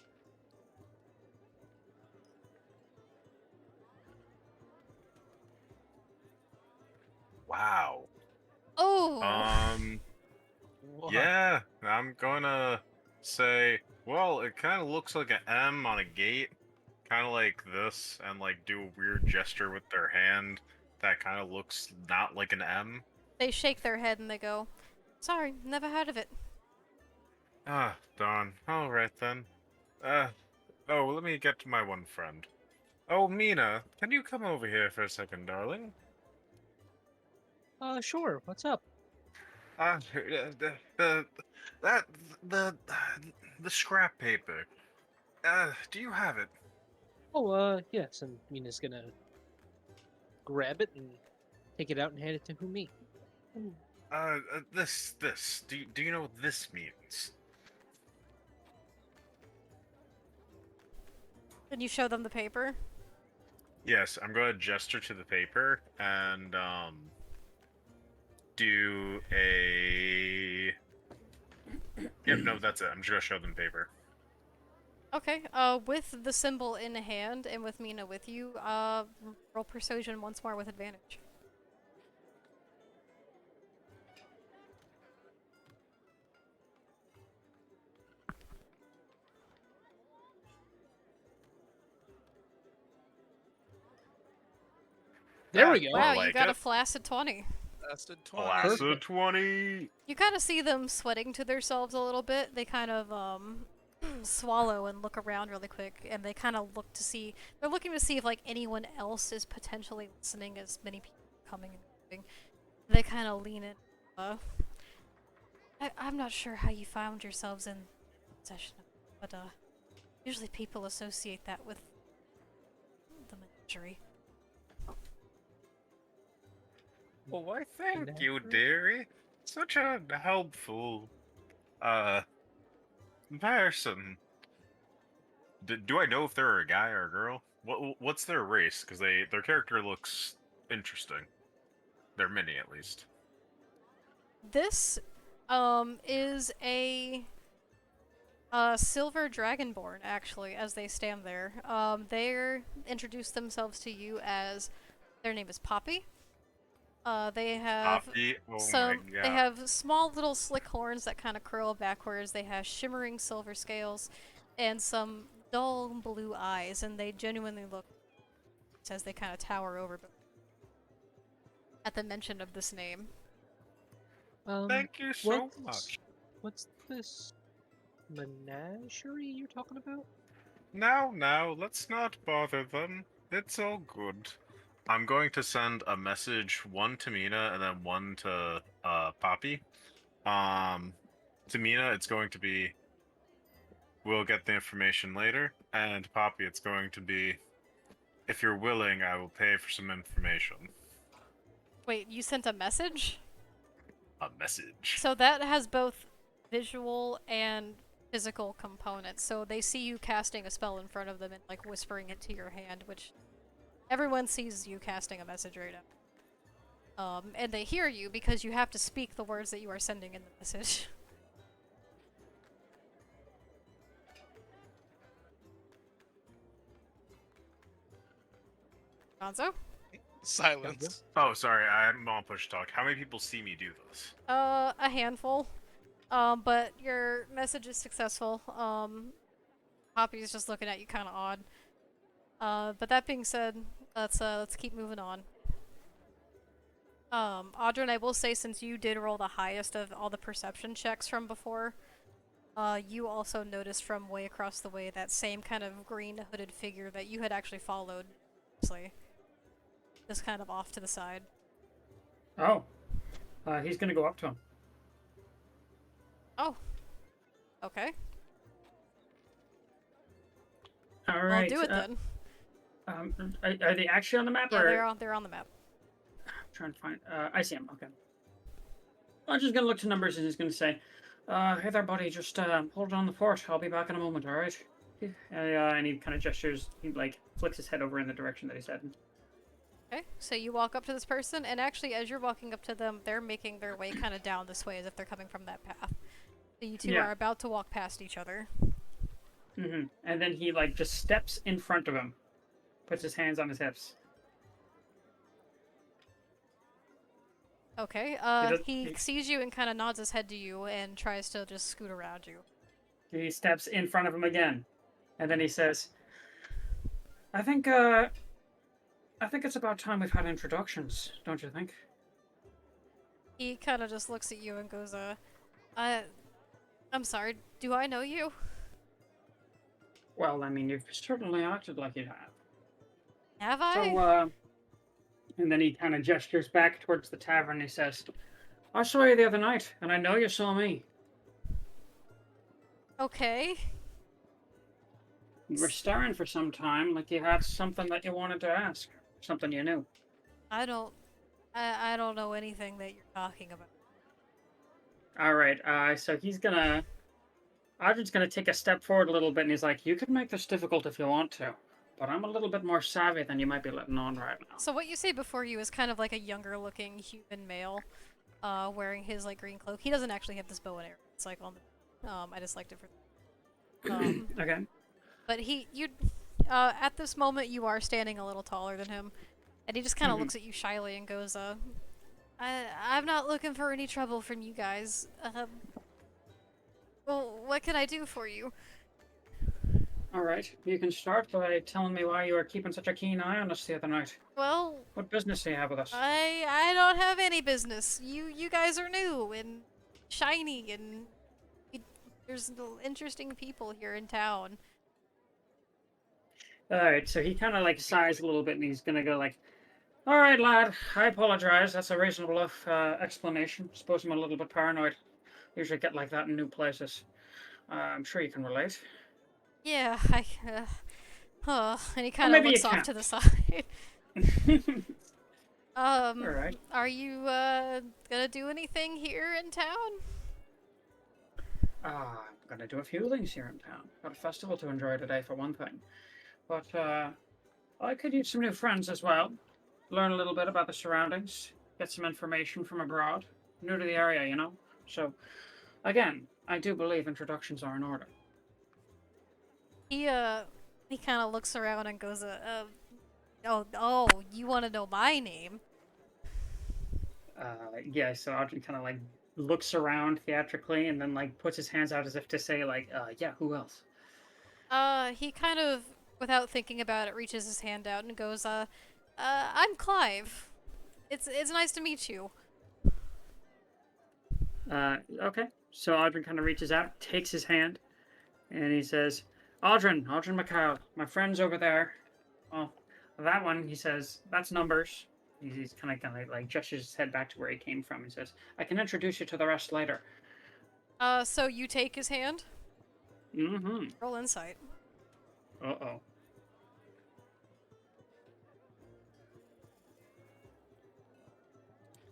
Wow. Oh! Yeah, I'm gonna say, well, it kind of looks like an M on a gate, kind of like this, and like do a weird gesture with their hand that kind of looks not like an M. They shake their head and they go, sorry, never heard of it. Ah, darn. All right then. Oh, let me get to my one friend. Oh, Mina, can you come over here for a second, darling? Sure. What's up? The the scrap paper. Do you have it? Oh, yes. And Mina's gonna grab it and take it out and hand it to who me. This. Do you know what this means? And you show them the paper? Yes, I'm going to gesture to the paper and do a. Yep, no, that's it. I'm just gonna show them paper. Okay, with the symbol in hand and with Mina with you, roll persuasion once more with advantage. There we go. Wow, like you got it. a flaccid 20. Lasted 20. Placid 20. You kind of see them sweating to themselves a little bit. They kind of, swallow and look around really quick, and they kind of look to see, they're looking to see if, like, anyone else is potentially listening as many people are coming and going. They kind of lean in. I'm not sure how you found yourselves in possession of it, but, usually people associate that with the menagerie. Well, why thank you, dearie. Such a helpful, person. Do I know if they're a guy or a girl? What's their race? Because their character looks interesting. They're mini, at least. This, is a silver dragonborn, actually, as they stand there. They introduce themselves to you as, their name is Poppy. They have Poppy? Oh some, my god. they have small little slick horns that kind of curl backwards. They have shimmering silver scales and some dull blue eyes, and they genuinely look as they kind of tower over at the mention of this name. Thank you so much. What's this menagerie you're talking about? Now, let's not bother them. It's all good. I'm going to send a message, one to Mina and then one to Poppy. To Mina, it's going to be, we'll get the information later, and to Poppy, it's going to be, if you're willing, I will pay for some information. Wait, you sent a message? A message. So that has both visual and physical components. So they see you casting a spell in front of them and like whispering it to your hand, which everyone sees you casting a message right And they hear you because you have to speak the words that you are sending in the message. Gonzo? Silence. Oh, sorry, I'm on push talk. How many people see me do this? A handful. But your message is successful. Poppy's just looking at you kind of odd. But that being said, let's keep moving on. Audrey, I will say, since you did roll the highest of all the perception checks from before, you also noticed from way across the way that same kind of green hooded figure that you had actually followed, just kind of off to the side. Oh. He's gonna go up to him. Oh. Okay. All right. Well, do it then. Are they actually on the map? Yeah, or... they're on the map. I'm trying to find. I see him. Okay. I'm just gonna look to numbers and he's gonna say, "Hey there, buddy. Just hold on the fort. I'll be back in a moment. All right." And he kind of gestures. He like flicks his head over in the direction that he's heading. Okay, so you walk up to this person, and actually, as you're walking up to them, they're making their way kind of down this way as if they're coming from that path. So you two are about to walk past each other. Mm-hmm. And then he like just steps in front of him, puts his hands on his hips. Okay, he sees you and kind of nods his head to you and tries to just scoot around you. He steps in front of him again, and then he says, I think it's about time we've had introductions, don't you think?" He kind of just looks at you and goes, I'm sorry, do I know you? Well, I mean, you've certainly acted like you have. Have I? So, and then he kind of gestures back towards the tavern. He says, I saw you the other night, and I know you saw me. Okay. You were staring for some time, like you had something that you wanted to ask. Something you knew. I don't know anything that you're talking about. Alright, so Arjun's gonna take a step forward a little bit, and he's like, you can make this difficult if you want to, but I'm a little bit more savvy than you might be letting on right now. So what you see before you is kind of like a younger looking human male, wearing his like green cloak. He doesn't actually have this bow and arrow. It's like on the, I just liked it for Okay. But at this moment you are standing a little taller than him, and he just kind of looks at you shyly and goes, I'm not looking for any trouble from you guys. Well, what can I do for you? Alright, you can start by telling me why you were keeping such a keen eye on us the other night. Well, what business do you have with us? I don't have any business. You guys are new and shiny, and there's interesting people here in town. Alright, so he kind of like sighs a little bit, and he's gonna go like, alright, lad, I apologize. That's a reasonable enough explanation. Suppose I'm a little bit paranoid. Usually get like that in new places. I'm sure you can relate. Yeah, and he kind of looks off to the side. Alright. Are you, gonna do anything here in town? I'm gonna do a few things here in town. Got a festival to enjoy today, for one thing. But, I could use some new friends as well. Learn a little bit about the surroundings. Get some information from abroad. New to the area, you know? So, again, I do believe introductions are in order. He kind of looks around and goes, oh, you want to know my name? Yeah, so Audrey kind of, like, looks around theatrically and then, like, puts his hands out as if to say, like, yeah, who else? He kind of, without thinking about it, reaches his hand out and goes, I'm Clive. It's nice to meet you. Okay. So Audrey kind of reaches out, takes his hand, and he says, Audrin McCall, my friend's over there. Oh, that one, he says, that's Numbers. He's kind of like gestures his head back to where he came from. He says, I can introduce you to the rest later. So you take his hand? Mm-hmm. Roll insight. Uh-oh.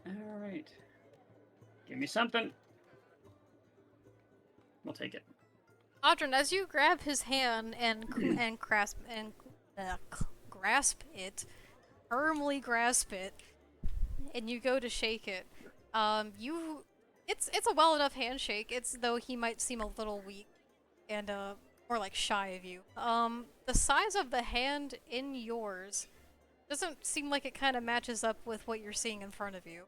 Alright. Give me something. We'll take it. Audrin, as you grab his hand and grasp it, firmly grasp it, and you go to shake it. It's a well enough handshake. It's though he might seem a little weak and more like shy of you. The size of the hand in yours doesn't seem like it kind of matches up with what you're seeing in front of you.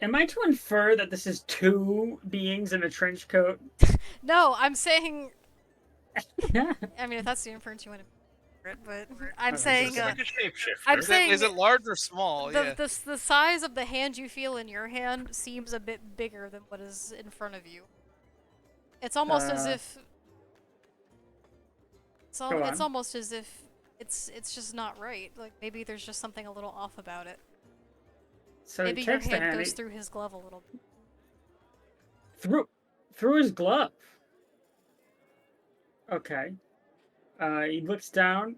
Am I to infer that this is two beings in a trench coat? No, I'm saying. I mean, if that's the inference you want to. But I'm saying, Like a shapeshifter. I'm saying, is it large or small? Yeah. the size of the hand you feel in your hand seems a bit bigger than what is in front of you. It's almost as if it's almost as if it's just not right. Like maybe there's just something a little off about it. So maybe he your takes the hand hand goes through his glove a little bit. Through his glove. Okay. He looks down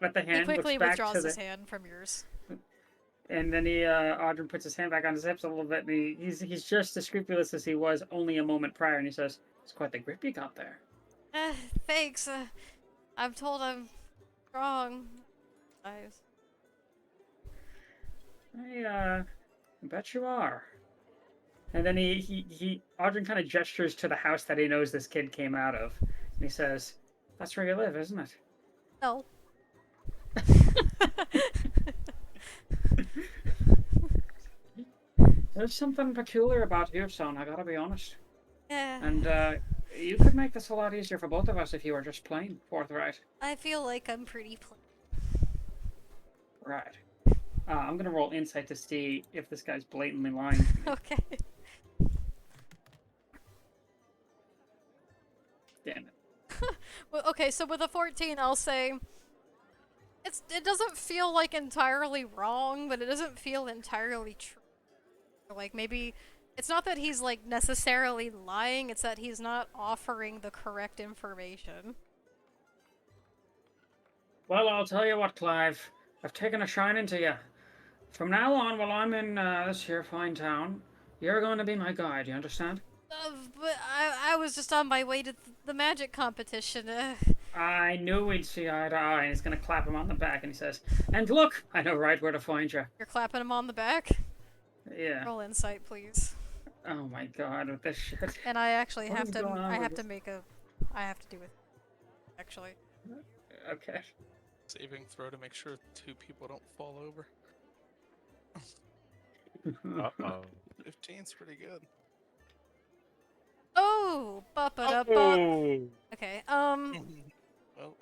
at the hand. He quickly looks back withdraws to his the... hand from yours. And then Audrey puts his hand back on his hips a little bit, and he's just as scrupulous as he was only a moment prior, and he says, "It's quite the grip you got there." Thanks. I'm told I'm strong. I bet you are. And then Audrey kind of gestures to the house that he knows this kid came out of, and he says, "That's where you live, isn't it?" No. There's something peculiar about your son, I gotta be honest. Yeah. And you could make this a lot easier for both of us if you were just plain forthright. I feel like I'm pretty plain. Right. I'm gonna roll insight to see if this guy's blatantly lying to me. Okay. Damn it. Well, okay, so with a 14, I'll say it doesn't feel like entirely wrong, but it doesn't feel entirely true. Like maybe it's not that he's like necessarily lying, it's that he's not offering the correct information. Well, I'll tell you what, Clive. I've taken a shining to you. From now on, while I'm in this here fine town, you're going to be my guide, you understand? But I was just on my way to the magic competition. I knew we'd see eye to eye, and he's going to clap him on the back, and he says, "And look, I know right where to find you." You're clapping him on the back? Yeah. Roll insight, please. Oh my god, with this shit. And I actually What have is to, going on I with have to this? make a, I have to do it, actually. Okay. Saving throw to make sure two people don't fall over. Uh-oh. 15's pretty good. Oh, bop. Oh. Okay, Well,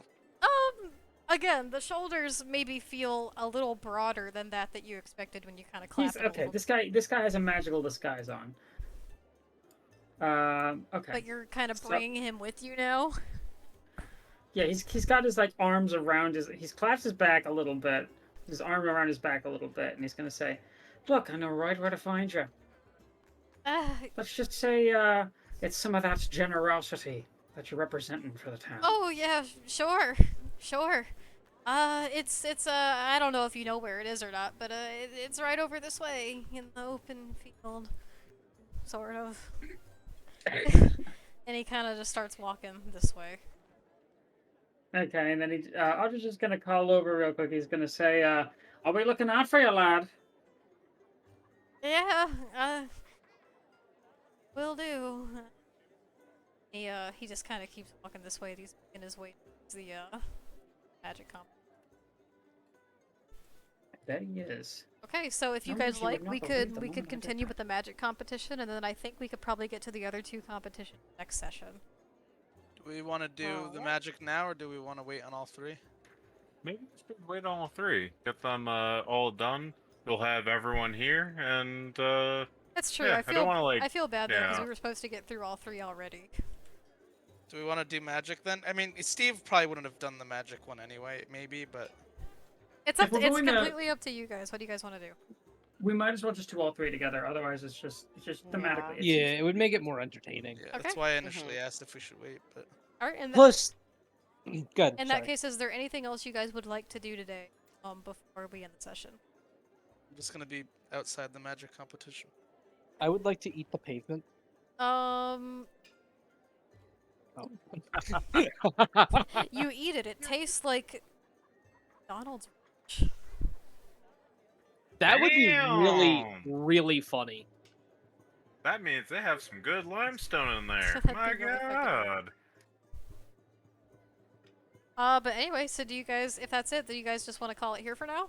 again, the shoulders maybe feel a little broader than that you expected when you kind of clap it a Okay, little. this guy has a magical disguise on. Okay. But you're kind of bringing him with you now? Yeah, he's got his like arms around he's clasped his back a little bit, his arm around his back a little bit, and he's gonna say, "Look, I know right where to find you." Let's just say it's some of that generosity that you're representing for the town. Oh yeah, sure. It's I don't know if you know where it is or not, but it's right over this way in the open field, sort of. And he kind of just starts walking this way. Okay, and then Audrey's just gonna call over real quick. He's gonna say, "I'll be looking out for you, lad." Yeah, will do. He just kind of keeps walking this way. He's making his way to the magic comp. I bet he is. Okay, so if you Numbers guys you would like, not we believe could the moment I did continue that. with the magic competition, and then I think we could probably get to the other two competitions next session. do we want to do the magic now, or do we want to wait on all three? Maybe we should wait on all three. Get them all done. We'll have everyone here, and That's true. yeah, I don't want to I feel bad though because yeah. we were supposed to get through all three already. Do we want to do magic then? I mean, Steve probably wouldn't have done the magic one anyway, maybe, but It's If we're it's going to- completely up to you guys. What do you guys want to do? We might as well just do all three together. Otherwise, it's just thematically. It's Yeah, it would make it more entertaining. yeah, Okay. that's why I initially asked if we should wait. But All right. Plus, good. In that case, is there anything else you guys would like to do today, before we end the session? I'm just gonna be outside the magic competition. I would like to eat the pavement. You eat it. It tastes like Donald's. That would be really, Damn. really funny. That means they have some good limestone in there. That'd My be really freaking god. But anyway, so do you guys, if that's it, do you guys just want to call it here for now?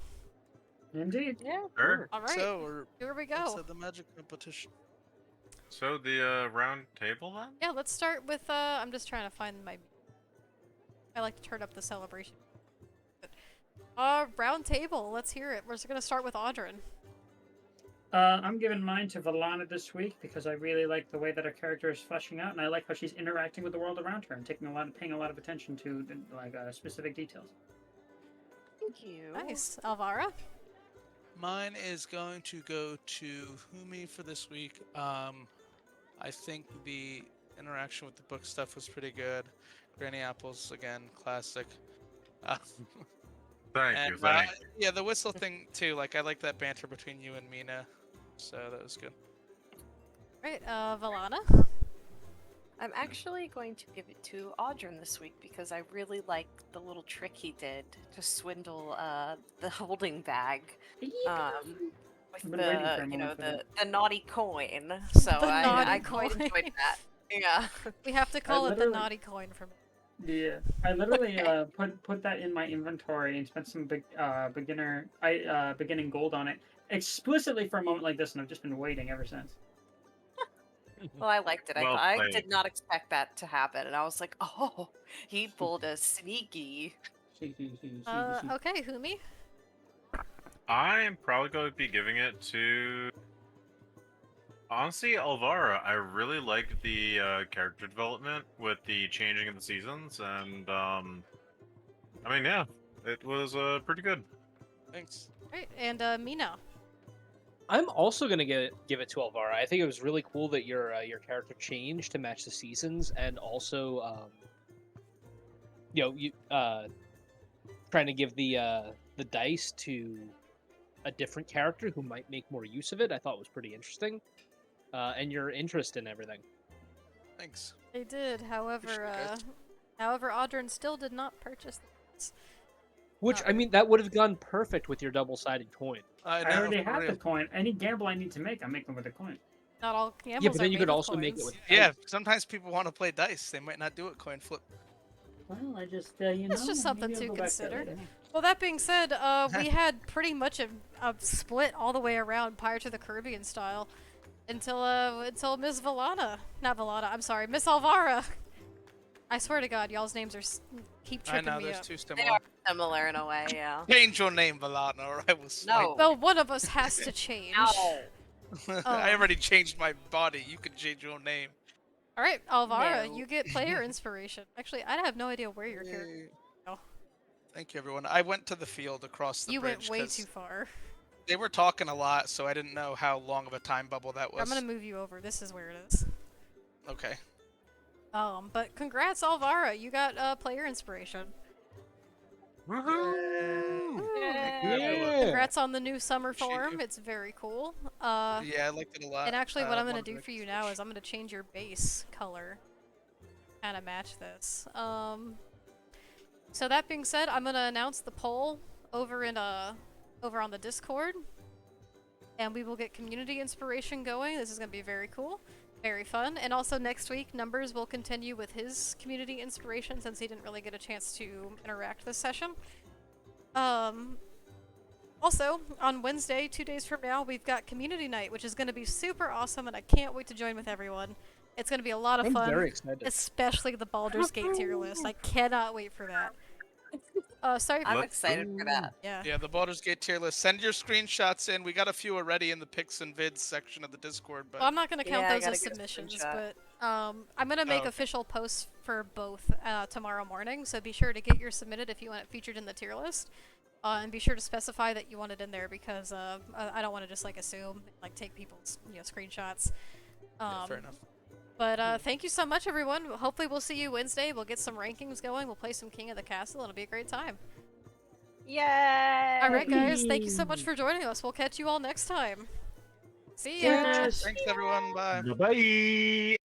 Indeed. Yeah. Sure. All right, So, here we let's go. have the magic competition. So the round table then? Yeah, let's start with, I'm just trying to find my... I like to turn up the celebration. Round table, let's hear it. We're just gonna start with Audrin. I'm giving mine to Valana this week because I really like the way that her character is fleshing out, and I like how she's interacting with the world around her and paying a lot of attention to specific details. Thank you. Nice. Alvara? Mine is going to go to Humi for this week. I think the interaction with the book stuff was pretty good. Granny Apples, again, classic. Thank And, you, thank you. yeah, the whistle thing too. Like, I like that banter between you and Mina, so that was good. Right, Valana? I'm actually going to give it to Audrin this week because I really like the little trick he did to swindle the holding bag. With I've been waiting for a the moment for that. the naughty coin. So The naughty I quite coin. enjoyed that. Yeah. We have to call it the literally- naughty coin from... Yeah, I literally put that in my inventory and spent some beginning gold on it explicitly for a moment like this, and I've just been waiting ever since. Well, I liked it. Well I played. did not expect that to happen, and I was like, oh, he pulled a sneaky. Okay, Humi? I am probably going to be giving it to... Honestly, Alvara. I really liked the character development with the changing of the seasons, and I mean, yeah, it was pretty good. Thanks. Right, and Mina? I'm also gonna give it to Alvara. I think it was really cool that your character changed to match the seasons, and also, you trying to give the dice to a different character who might make more use of it. I thought was pretty interesting, and your interest in everything. Thanks. They did, however, Appreciate it, however, Audrin still did not purchase this. Which I mean, that would have gone perfect with your double-sided coin. I already have the coin. Any gamble I need to make, I'm making with the coin. Not all gambles Yeah, but are then you made could with also make it coins. with. Yeah, sometimes people want to play dice. They might not do it coin flip. Well, I just you know. It's just something maybe I'll to go back that consider. later. Well, that being said, we had pretty much a split all the way around prior to the Caribbean style until Miss Valana, not Valana, I'm sorry, Miss Alvara. I swear to God, y'all's names are keep I tripping know, me there's up. two They similar. are similar in a way, yeah. Change your name, Valana, or I will snipe. No. Well, one of us has to change. Ow. I already changed my body. You can change your name. All right, Alvara, No. you get player inspiration. Actually, I have no idea where your character. Yay. Oh. Thank you, everyone. I went to the field across the You bridge went way 'cause too far. they were talking a lot, so I didn't know how long of a time bubble that was. I'm gonna move you over. This is where it is. Okay. But congrats, Alvara. You got player inspiration. Woohoo! Congrats on the new summer Appreciate form. you. It's very cool. Yeah, I liked it a lot. And actually, what I'm gonna wanted do make for a you now switch. is I'm gonna change your base color, kind of match this. So that being said, I'm gonna announce the poll over on the Discord, and we will get community inspiration going. This is gonna be very cool, very fun, and also next week, Numbers will continue with his community inspiration since he didn't really get a chance to interact this session. Also, on Wednesday, 2 days from now, we've got Community Night, which is going to be super awesome, and I can't wait to join with everyone. It's going to be a lot of I'm fun, very excited. especially the Baldur's Gate tier list. I cannot wait for that. Sorry. I'm Let's excited for that. Yeah. Yeah, the Baldur's Gate tier list. Send your screenshots in. We got a few already in the pics and vids section of the Discord, but Well, I'm not going to count Yeah, I those gotta as get a submissions, screenshot. but I'm going to make okay. official posts for both tomorrow morning, so be sure to get yours submitted if you want it featured in the tier list. And be sure to specify that you want it in there because I don't want to just like assume, like take people's screenshots. yeah, fair enough. But thank you so much, everyone. Hopefully we'll see you Wednesday. We'll get some rankings going. We'll play some King of the Castle. It'll be a great time. Yay! All right, guys. Thank you so much for joining us. We'll catch you all next time. See ya. Yes. Thanks, everyone. Bye. Bye.